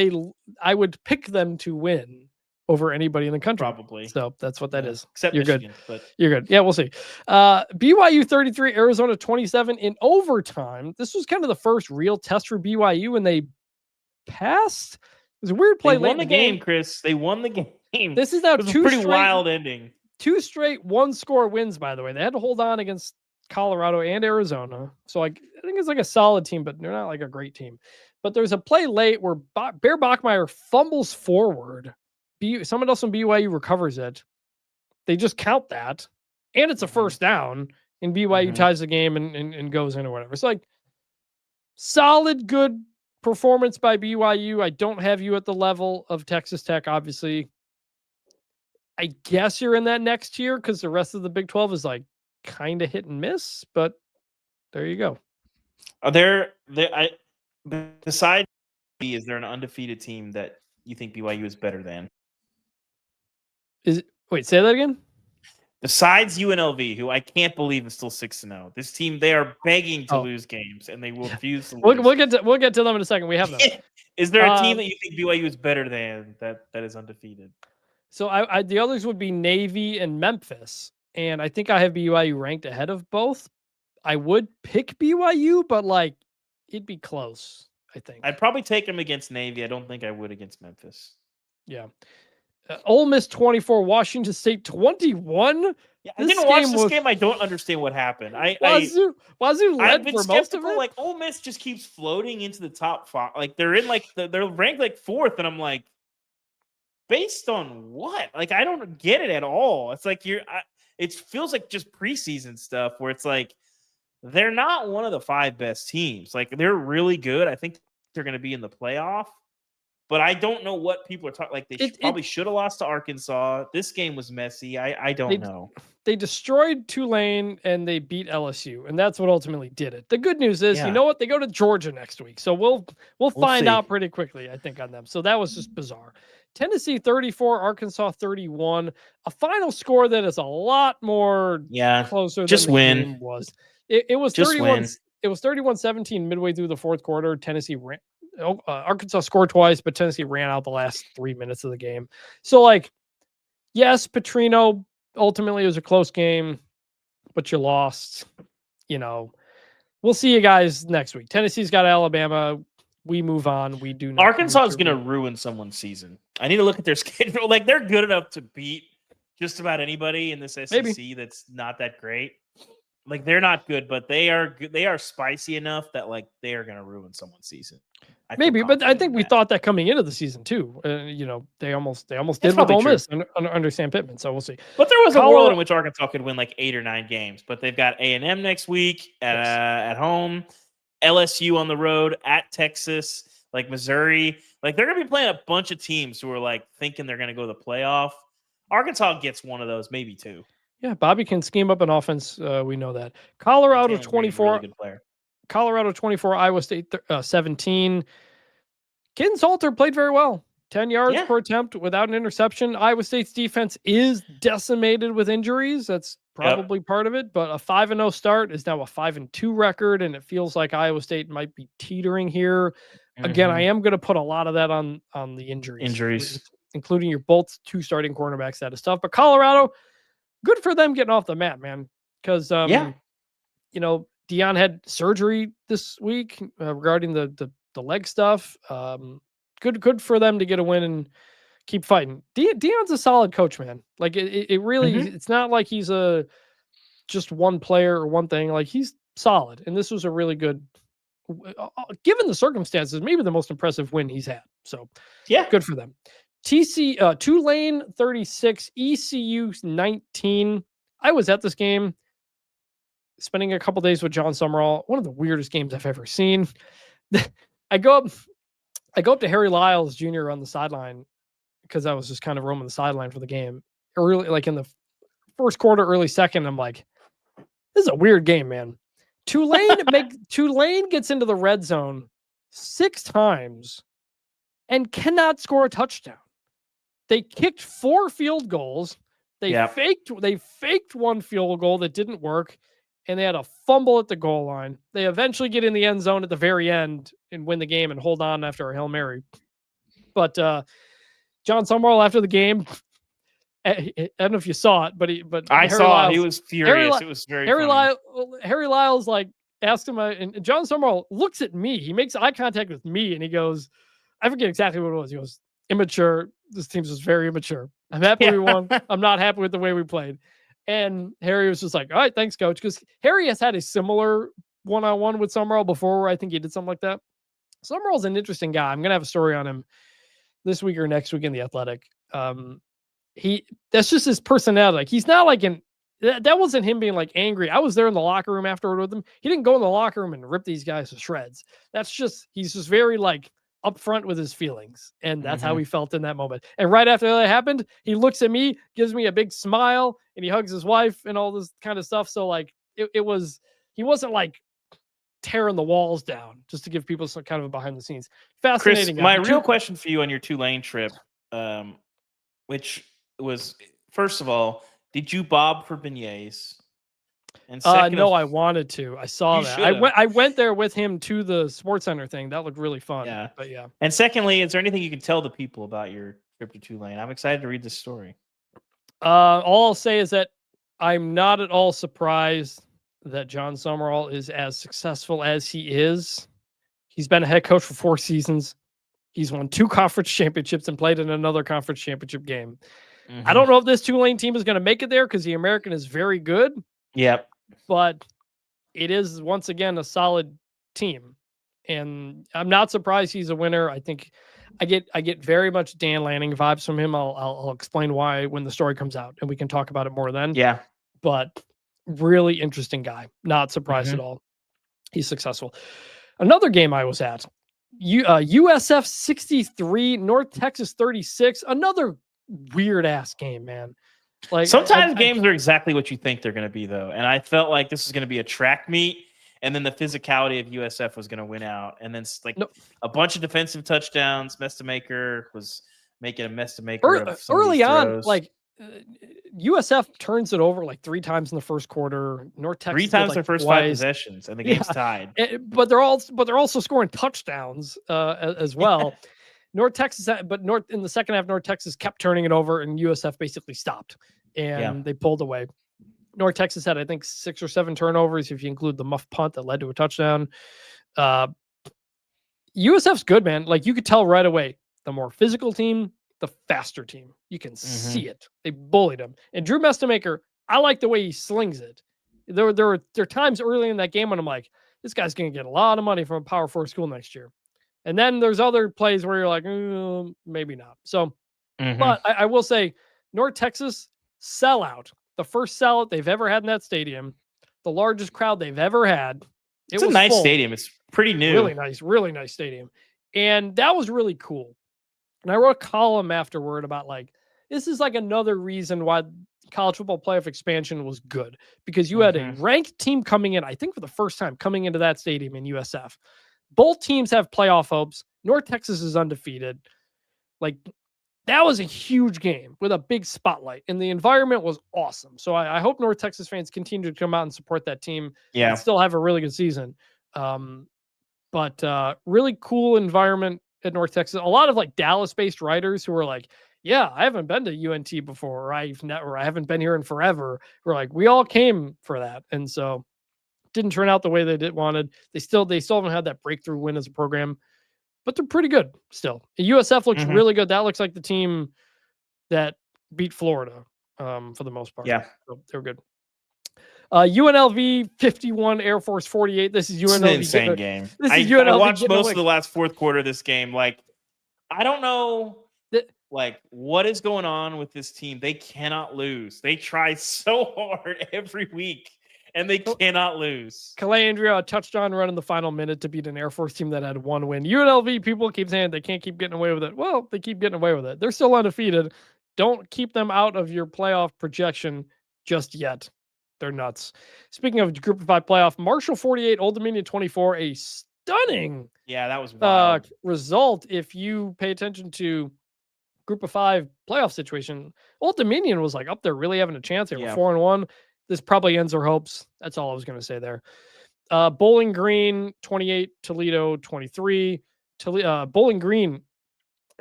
I would pick them to win over anybody in the country. Probably. So that's what that is. Except you're Michigan, good. But you're good. Yeah, we'll see. BYU 33, Arizona 27 in overtime. This was kind of the first real test for BYU, and they passed. It was a weird play. They won the game, Chris. They won the game. This is now two pretty wild ending. 2 straight 1-score wins, by the way. They had to hold on against Colorado and Arizona. So I think it's like a solid team, but they're not like a great team. But there's a play late where Bear Bachmeier fumbles forward. Someone else from BYU recovers it. They just count that. And it's a first down. And BYU ties the game and goes in or whatever. It's like solid, good performance by BYU. I don't have you at the level of Texas Tech, obviously. I guess you're in that next tier because the rest of the Big 12 is like kind of hit and miss, but there you go. Are besides, is there an undefeated team that you think BYU is better than? Wait, say that again? Besides UNLV, who I can't believe is still 6-0. This team, they are begging to lose games, and they will refuse to lose. We'll get to them in a second. We have them. Is there a team that you think BYU is better than that is undefeated? So the others would be Navy and Memphis, and I think I have BYU ranked ahead of both. I would pick BYU, but like it'd be close. I think I'd probably take them against Navy. I don't think I would against Memphis. Yeah. Ole Miss 24, Washington State 21. Yeah, I didn't watch this game. I don't understand what happened. Wazoo led for most of it. Like Ole Miss just keeps floating into the top 5. Like they're in they're ranked like 4th, and I'm like, based on what? Like I don't get it at all. It's like it feels like just preseason stuff where it's like they're not one of the 5 best teams. Like they're really good. I think they're going to be in the playoff. But I don't know what people are talking. Like they probably should have lost to Arkansas. This game was messy. I don't know. They destroyed Tulane and they beat LSU, and that's what ultimately did it. The good news is, you know what? They go to Georgia next week, so we'll find out pretty quickly, I think, on them. So that was just bizarre. Tennessee 34, Arkansas 31. A final score that is a lot more closer just than win. The game was. It was just 31. Win. It was 31-17 midway through the 4th quarter. Tennessee ran. Arkansas scored twice, but Tennessee ran out the last 3 minutes of the game. So, like, yes, Petrino ultimately was a close game, but you lost. You know, we'll see you guys next week. Tennessee's got Alabama. We move on. We do not. Arkansas is going to ruin someone's season. I need to look at their schedule. Like, they're good enough to beat just about anybody in this SEC that's not that great. Like, they're not good, but they are spicy enough that like they are going to ruin someone's season. Maybe, but I think we thought that coming into the season too. You know, they almost did with Ole Miss under Sam Pittman. So we'll see. But there was a world in which Arkansas could win like 8 or 9 games. But they've got A&M next week at home, LSU on the road, at Texas, like Missouri. Like they're going to be playing a bunch of teams who are like thinking they're going to go to the playoff. Arkansas gets one of those, maybe 2. Yeah, Bobby can scheme up an offense. We know that. Colorado 24. Really good player. Colorado 24, Iowa State 17. Caden Salter played very well. 10 yards per attempt without an interception. Iowa State's defense is decimated with injuries. That's probably part of it. But a 5-0 start is now a 5-2 record, and it feels like Iowa State might be teetering here. Again, I am going to put a lot of that on the injuries, including your both 2 starting cornerbacks, that is tough. But Colorado, good for them getting off the mat, man. Because, you know, Deion had surgery this week regarding the leg stuff. Good for them to get a win and keep fighting. Deion's a solid coach, man. Like it really, it's not like he's just one player or one thing. Like he's solid, and this was a really good, given the circumstances, maybe the most impressive win he's had. So good for them. Tulane 36, ECU 19. I was at this game, spending a couple days with John Summerall. One of the weirdest games I've ever seen. I go up to Harry Lyles Jr. on the sideline, because I was just kind of roaming the sideline for the game. Early, like in the first quarter, early second, I'm like, this is a weird game, man. Tulane gets into the red zone 6 times and cannot score a touchdown. They kicked 4 field goals. They faked one field goal that didn't work, and they had a fumble at the goal line. They eventually get in the end zone at the very end and win the game and hold on after a Hail Mary. But John Summerall after the game, I don't know if you saw it, but I saw he was furious. It was very funny. Harry Lyles like asked him, and John Summerall looks at me. He makes eye contact with me, and he goes, I forget exactly what it was. He goes, immature. This team's just very immature. I'm happy we won. I'm not happy with the way we played. And Harry was just like, all right, thanks, coach. Because Harry has had a similar one-on-one with Summerall before where I think he did something like that. Summerall's an interesting guy. I'm going to have a story on him this week or next week in The Athletic. That's just his personality. Like, he's not like that wasn't him being like angry. I was there in the locker room afterward with him. He didn't go in the locker room and rip these guys to shreds. He's just very like upfront with his feelings. And that's how he felt in that moment. And right after that happened, he looks at me, gives me a big smile, and he hugs his wife and all this kind of stuff. So like he wasn't like tearing the walls down, just to give people some kind of a behind the scenes. Fascinating. Chris, my real question for you on your Tulane trip, which was, first of all, did you bob for beignets? And no, I wanted to. I saw that. I went there with him to the Sports Center thing. That looked really fun. Yeah. But yeah. And secondly, is there anything you can tell the people about your trip to Tulane? I'm excited to read this story. All I'll say is that I'm not at all surprised that John Summerall is as successful as he is. He's been a head coach for 4 seasons. He's won 2 conference championships and played in another conference championship game. I don't know if this Tulane team is going to make it there because the American is very good. Yep. But it is, once again, a solid team. And I'm not surprised he's a winner. I think I get very much Dan Lanning vibes from him. I'll explain why when the story comes out, and we can talk about it more then. Yeah. But really interesting guy. Not surprised at all. He's successful. Another game I was at, USF 63, North Texas 36. Another weird ass game, man. Like sometimes games are exactly what you think they're going to be, though. And I felt like this was going to be a track meet, and then the physicality of USF was going to win out. And then a bunch of defensive touchdowns. Mestamaker was making a Mestamaker early on. Like USF turns it over like 3 times in the first quarter. North Texas 3 times their first 5 possessions, and the game's tied. But they're also scoring touchdowns as well. North Texas, in the second half, North Texas kept turning it over, and USF basically stopped, and they pulled away. North Texas had, I think, 6 or 7 turnovers if you include the muff punt that led to a touchdown. USF's good, man. Like, you could tell right away, the more physical team, the faster team. You can see it. They bullied him. And Drew Mestamaker, I like the way he slings it. There are times early in that game when I'm like, this guy's going to get a lot of money from a Power 4 school next year. And then there's other plays where you're like, maybe not. So, but I will say, North Texas sellout, the first sellout they've ever had in that stadium, the largest crowd they've ever had. It's a nice stadium. It's pretty new. Really nice stadium. And that was really cool. And I wrote a column afterward about like, this is like another reason why college football playoff expansion was good, because you had a ranked team coming in, I think for the first time coming into that stadium in USF. Both teams have playoff hopes. North Texas is undefeated. Like, that was a huge game with a big spotlight, and the environment was awesome. So I hope North Texas fans continue to come out and support that team and still have a really good season. But really cool environment at North Texas. A lot of like Dallas-based writers who were like, yeah, I haven't been to UNT before, or I haven't been here in forever. We're like, we all came for that. And so didn't turn out the way they wanted. They still haven't had that breakthrough win as a program, but they're pretty good still. The USF looks really good. That looks like the team that beat Florida for the most part. Yeah, so they're good. UNLV 51, Air Force 48. This is UNLV. It's an insane game. I watched most of the last fourth quarter of this game. Like, I don't know, like, what is going on with this team. They cannot lose. They try so hard every week. and they cannot lose. Calandria, a touchdown run in the final minute to beat an Air Force team that had 1 win. UNLV, people keep saying they can't keep getting away with it. Well, they keep getting away with it. They're still undefeated. Don't keep them out of your playoff projection just yet. They're nuts. Speaking of Group of 5 playoff, Marshall 48, Old Dominion 24, a stunning that was wild. result. If you pay attention to Group of 5 playoff situation, Old Dominion was like up there really having a chance. They were 4-1. This probably ends their hopes. That's all I was going to say there. Bowling Green 28, Toledo 23. Bowling Green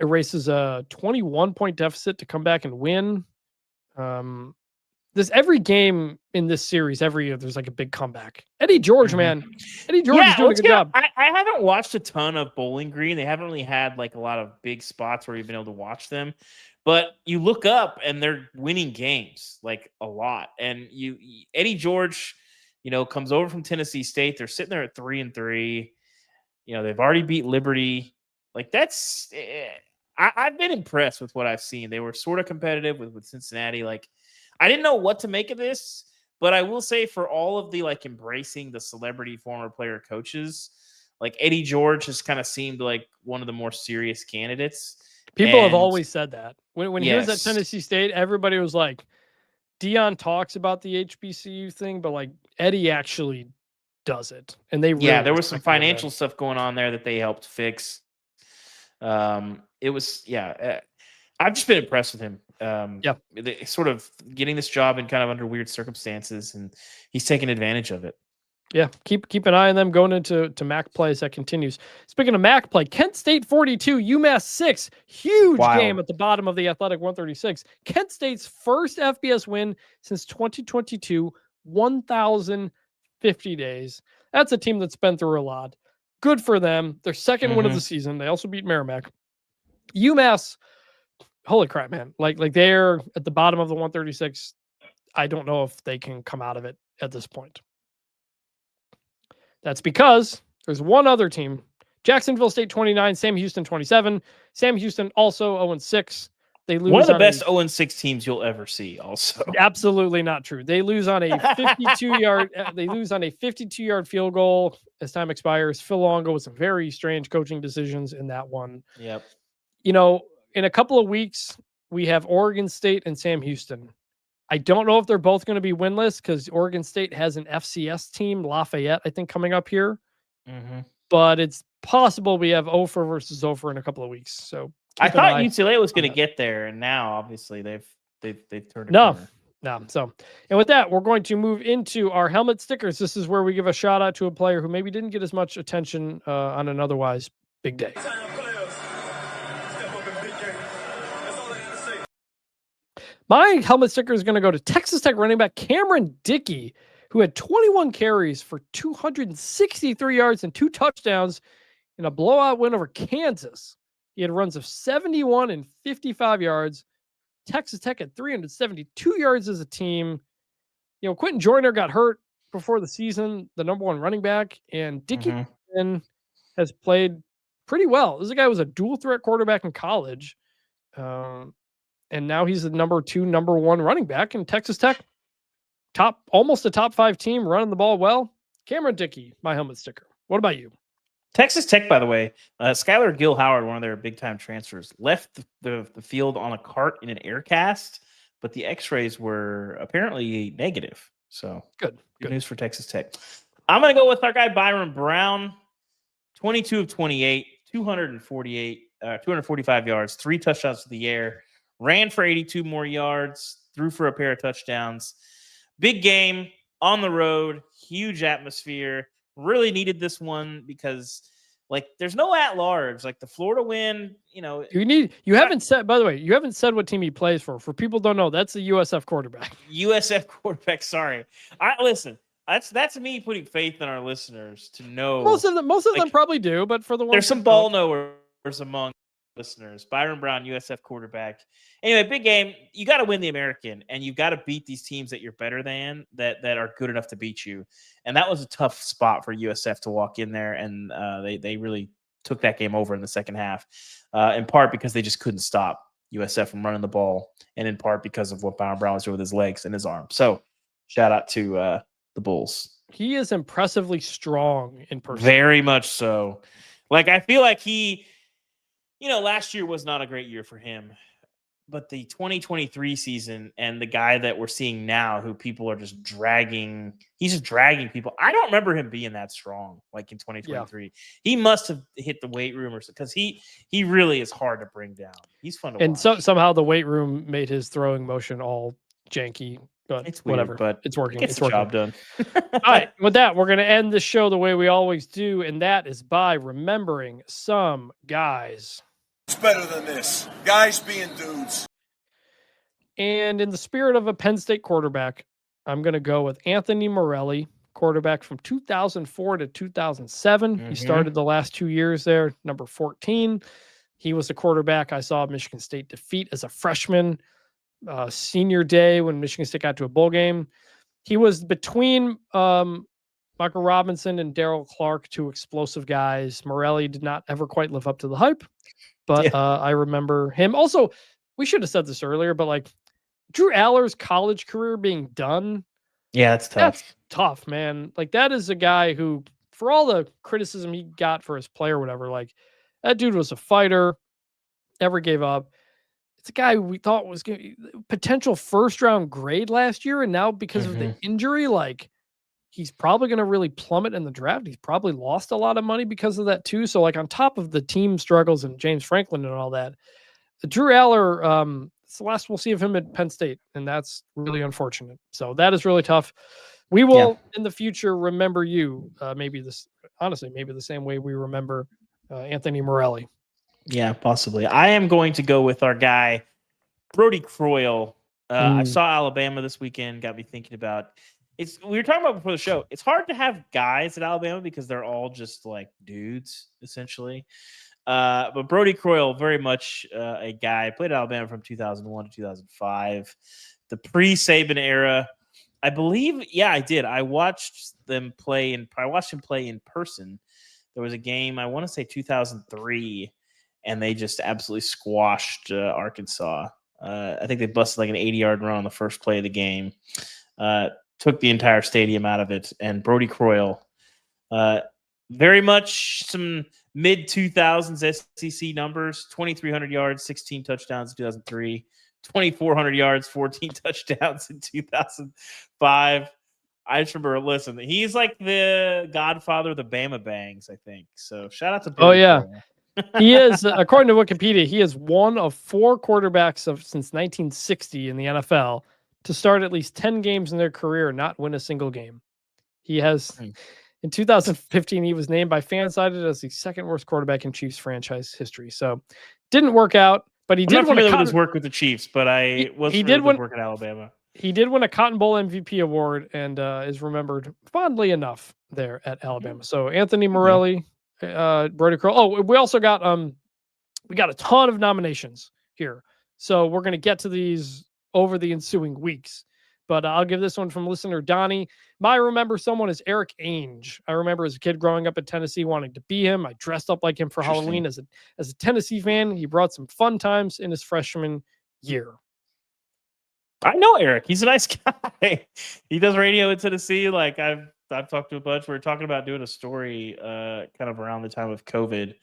erases a 21-point deficit to come back and win. This every game in this series, every year there's like a big comeback. Eddie George, man, Eddie George is doing a good job. I haven't watched a ton of Bowling Green. They haven't really had like a lot of big spots where you've been able to watch them. But you look up and they're winning games like a lot. And Eddie George, comes over from Tennessee State. They're sitting there at 3-3. They've already beat Liberty. Like that's. I've been impressed with what I've seen. They were sort of competitive with Cincinnati. Like, I didn't know what to make of this, but I will say for all of the like embracing the celebrity former player coaches, like Eddie George has kind of seemed like one of the more serious candidates. People have always said that. When he was at Tennessee State, everybody was like, Dion talks about the HBCU thing, but like Eddie actually does it. And they really there was some financial stuff going on there that they helped fix. It was I've just been impressed with him. Sort of getting this job in kind of under weird circumstances, and he's taking advantage of it. Yeah, keep an eye on them going into MAC play as that continues. Speaking of MAC play, Kent State 42, UMass 6. Huge game at the bottom of the Athletic 136. Kent State's first FBS win since 2022, 1,050 days. That's a team that's been through a lot. Good for them. Their second win of the season. They also beat Merrimack. UMass, holy crap, man. Like they're at the bottom of the 136. I don't know if they can come out of it at this point. That's because there's one other team, Jacksonville State 29, Sam Houston 27. Sam Houston also 0-6. They lose one of the best 0-6 teams you'll ever see. Also, absolutely not true. They lose on a 52-yard. They lose on a 52-yard field goal as time expires. Phil Longo with some very strange coaching decisions in that one. Yep. In a couple of weeks we have Oregon State and Sam Houston. I don't know if they're both going to be winless because Oregon State has an FCS team, Lafayette, I think, coming up here. But it's possible we have Ofer versus Ofer in a couple of weeks. So I thought UCLA was going to get there, and now obviously they've turned a corner. No. So, and with that, we're going to move into our helmet stickers. This is where we give a shout out to a player who maybe didn't get as much attention on an otherwise big day. My helmet sticker is going to go to Texas Tech running back Cameron Dickey, who had 21 carries for 263 yards and 2 touchdowns in a blowout win over Kansas. He had runs of 71 and 55 yards. Texas Tech had 372 yards as a team. Quentin Joyner got hurt before the season, the number 1 running back, and Dickey has played pretty well. This guy was a dual threat quarterback in college. And now he's the number 1 running back in Texas Tech. Almost a top 5 team running the ball well. Cameron Dickey, my helmet sticker. What about you? Texas Tech, by the way, Skylar Gill Howard, one of their big-time transfers, left the field on a cart in an air cast, but the x-rays were apparently negative. So good news for Texas Tech. I'm going to go with our guy Byron Brown, 22 of 28, 245 yards, 3 touchdowns to the air. Ran for 82 more yards, threw for a pair of touchdowns. Big game on the road, huge atmosphere. Really needed this one because, there's no at-large. Like the Florida win, You haven't said, by the way, you haven't said what team he plays for. For people who don't know, that's the USF quarterback. USF quarterback. Sorry, listen. That's me putting faith in our listeners to know. Most of them probably do, but for the ones there's some ball knowers among listeners. Byron Brown, USF quarterback. Anyway, big game. You got to win the American, and you've got to beat these teams that you're better than, that are good enough to beat you. And that was a tough spot for USF to walk in there, and they really took that game over in the second half, in part because they just couldn't stop USF from running the ball, and in part because of what Byron Brown was doing with his legs and his arms. So shout out to the Bulls. He is impressively strong in person. Very much so. Like, I feel like he, last year was not a great year for him. But the 2023 season and the guy that we're seeing now, who people are just dragging, he's just dragging people. I don't remember him being that strong like in 2023. Yeah. He must have hit the weight room because he really is hard to bring down. He's fun to watch. And so somehow the weight room made his throwing motion all janky. But it's weird, whatever. But it's working. It's the job done. All right. With that, we're going to end the show the way we always do, and that is by remembering some guys. It's better than this. Guys being dudes. And in the spirit of a Penn State quarterback, I'm going to go with Anthony Morelli, quarterback from 2004 to 2007. Mm-hmm. He started the last 2 years there, number 14. He was the quarterback I saw Michigan State defeat as a freshman. Senior day when Michigan State got to a bowl game. He was between Michael Robinson and Darryl Clark, two explosive guys. Morelli did not ever quite live up to the hype, but I remember him. Also, we should have said this earlier, but like Drew Aller's college career being done. Yeah, that's tough. That's tough, man. Like that is a guy who, for all the criticism he got for his play or whatever, like that dude was a fighter, never gave up. It's a guy we thought was potential first round grade last year. And now because of the injury, like he's probably going to really plummet in the draft. He's probably lost a lot of money because of that too. So like on top of the team struggles and James Franklin and all that, Drew Aller, it's the last we'll see of him at Penn State. And that's really unfortunate. So that is really tough. We will in the future remember you. Maybe the same way we remember Anthony Morelli. Yeah, possibly. I am going to go with our guy, Brody Croyle. I saw Alabama this weekend, got me thinking about we were talking about before the show. It's hard to have guys at Alabama because they're all just like dudes, essentially. But Brody Croyle, very much a guy, played at Alabama from 2001 to 2005. The pre-Saban era. I believe, I did. I watched him play in person. There was a game, I want to say 2003. And they just absolutely squashed Arkansas. I think they busted like an 80-yard run on the first play of the game. Took the entire stadium out of it. And Brody Croyle, very much some mid-2000s SEC numbers. 2,300 yards, 16 touchdowns in 2003. 2,400 yards, 14 touchdowns in 2005. I just remember, listen, he's like the godfather of the Bama Bangs, I think. So shout out to Brody Croyle. He is, according to Wikipedia, he is one of four quarterbacks since 1960 in the NFL to start at least 10 games in their career and not win a single game. He has, in 2015, he was named by FanSided as the second worst quarterback in Chiefs franchise history. So didn't work out, but he did win his work with the Chiefs, but he did work at Alabama. He did win a Cotton Bowl MVP award and is remembered fondly enough there at Alabama. So Anthony Morelli. Brody Croyle. Oh, we also got we got a ton of nominations here, so we're gonna get to these over the ensuing weeks. But I'll give this one from listener Donnie. My remember someone is Eric Ainge. I remember as a kid growing up in Tennessee wanting to be him. I dressed up like him for Halloween as a Tennessee fan. He brought some fun times in his freshman year. I know Eric. He's a nice guy. He does radio in Tennessee. Like I've talked to a bunch. We were talking about doing a story kind of around the time of COVID.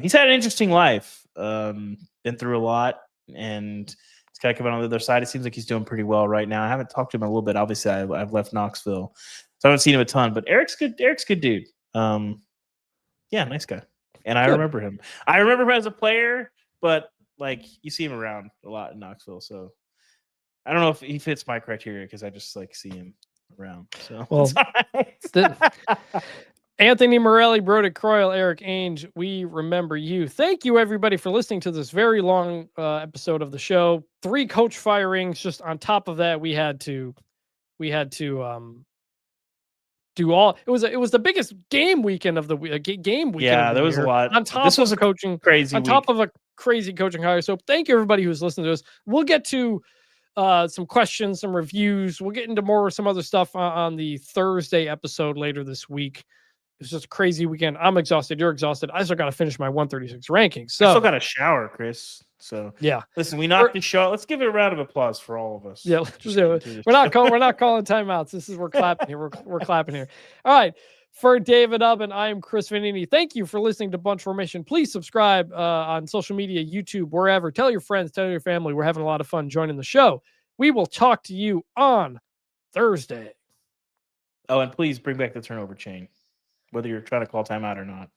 He's had an interesting life, been through a lot, and he's kind of coming on the other side. It seems like he's doing pretty well right now. I haven't talked to him in a little bit. Obviously, I've left Knoxville, so I haven't seen him a ton, but Eric's good. Eric's a good dude. Nice guy. And I remember him. I remember him as a player, but like you see him around a lot in Knoxville, so I don't know if he fits my criteria because I just like see him around. So Anthony Morelli, Brody Croyle, Eric Ainge, we remember you. Thank you everybody for listening to this very long episode of the show. 3 coach firings. Just on top of that, we had to do all. It was the biggest game weekend of the game weekend. Yeah, there was a lot. On top of coaching, crazy. On top of a crazy coaching hire. So thank you everybody who's listening to us. We'll get to some questions, some reviews. We'll get into some other stuff on the Thursday episode later this week. was just a crazy weekend. I'm exhausted. You're exhausted. I still got to finish my 136 rankings. So I still got a shower, Chris. So yeah, listen, we knocked the show. Let's give it a round of applause for all of us. yeah. We're not calling timeouts. We're clapping here. We're clapping here. All right. For David Ubben, I am Chris Vannini. Thank you for listening to Bunch Formation. Please subscribe on social media, YouTube, wherever. Tell your friends, tell your family. We're having a lot of fun joining the show. We will talk to you on Thursday. Oh, and please bring back the turnover chain, whether you're trying to call timeout or not.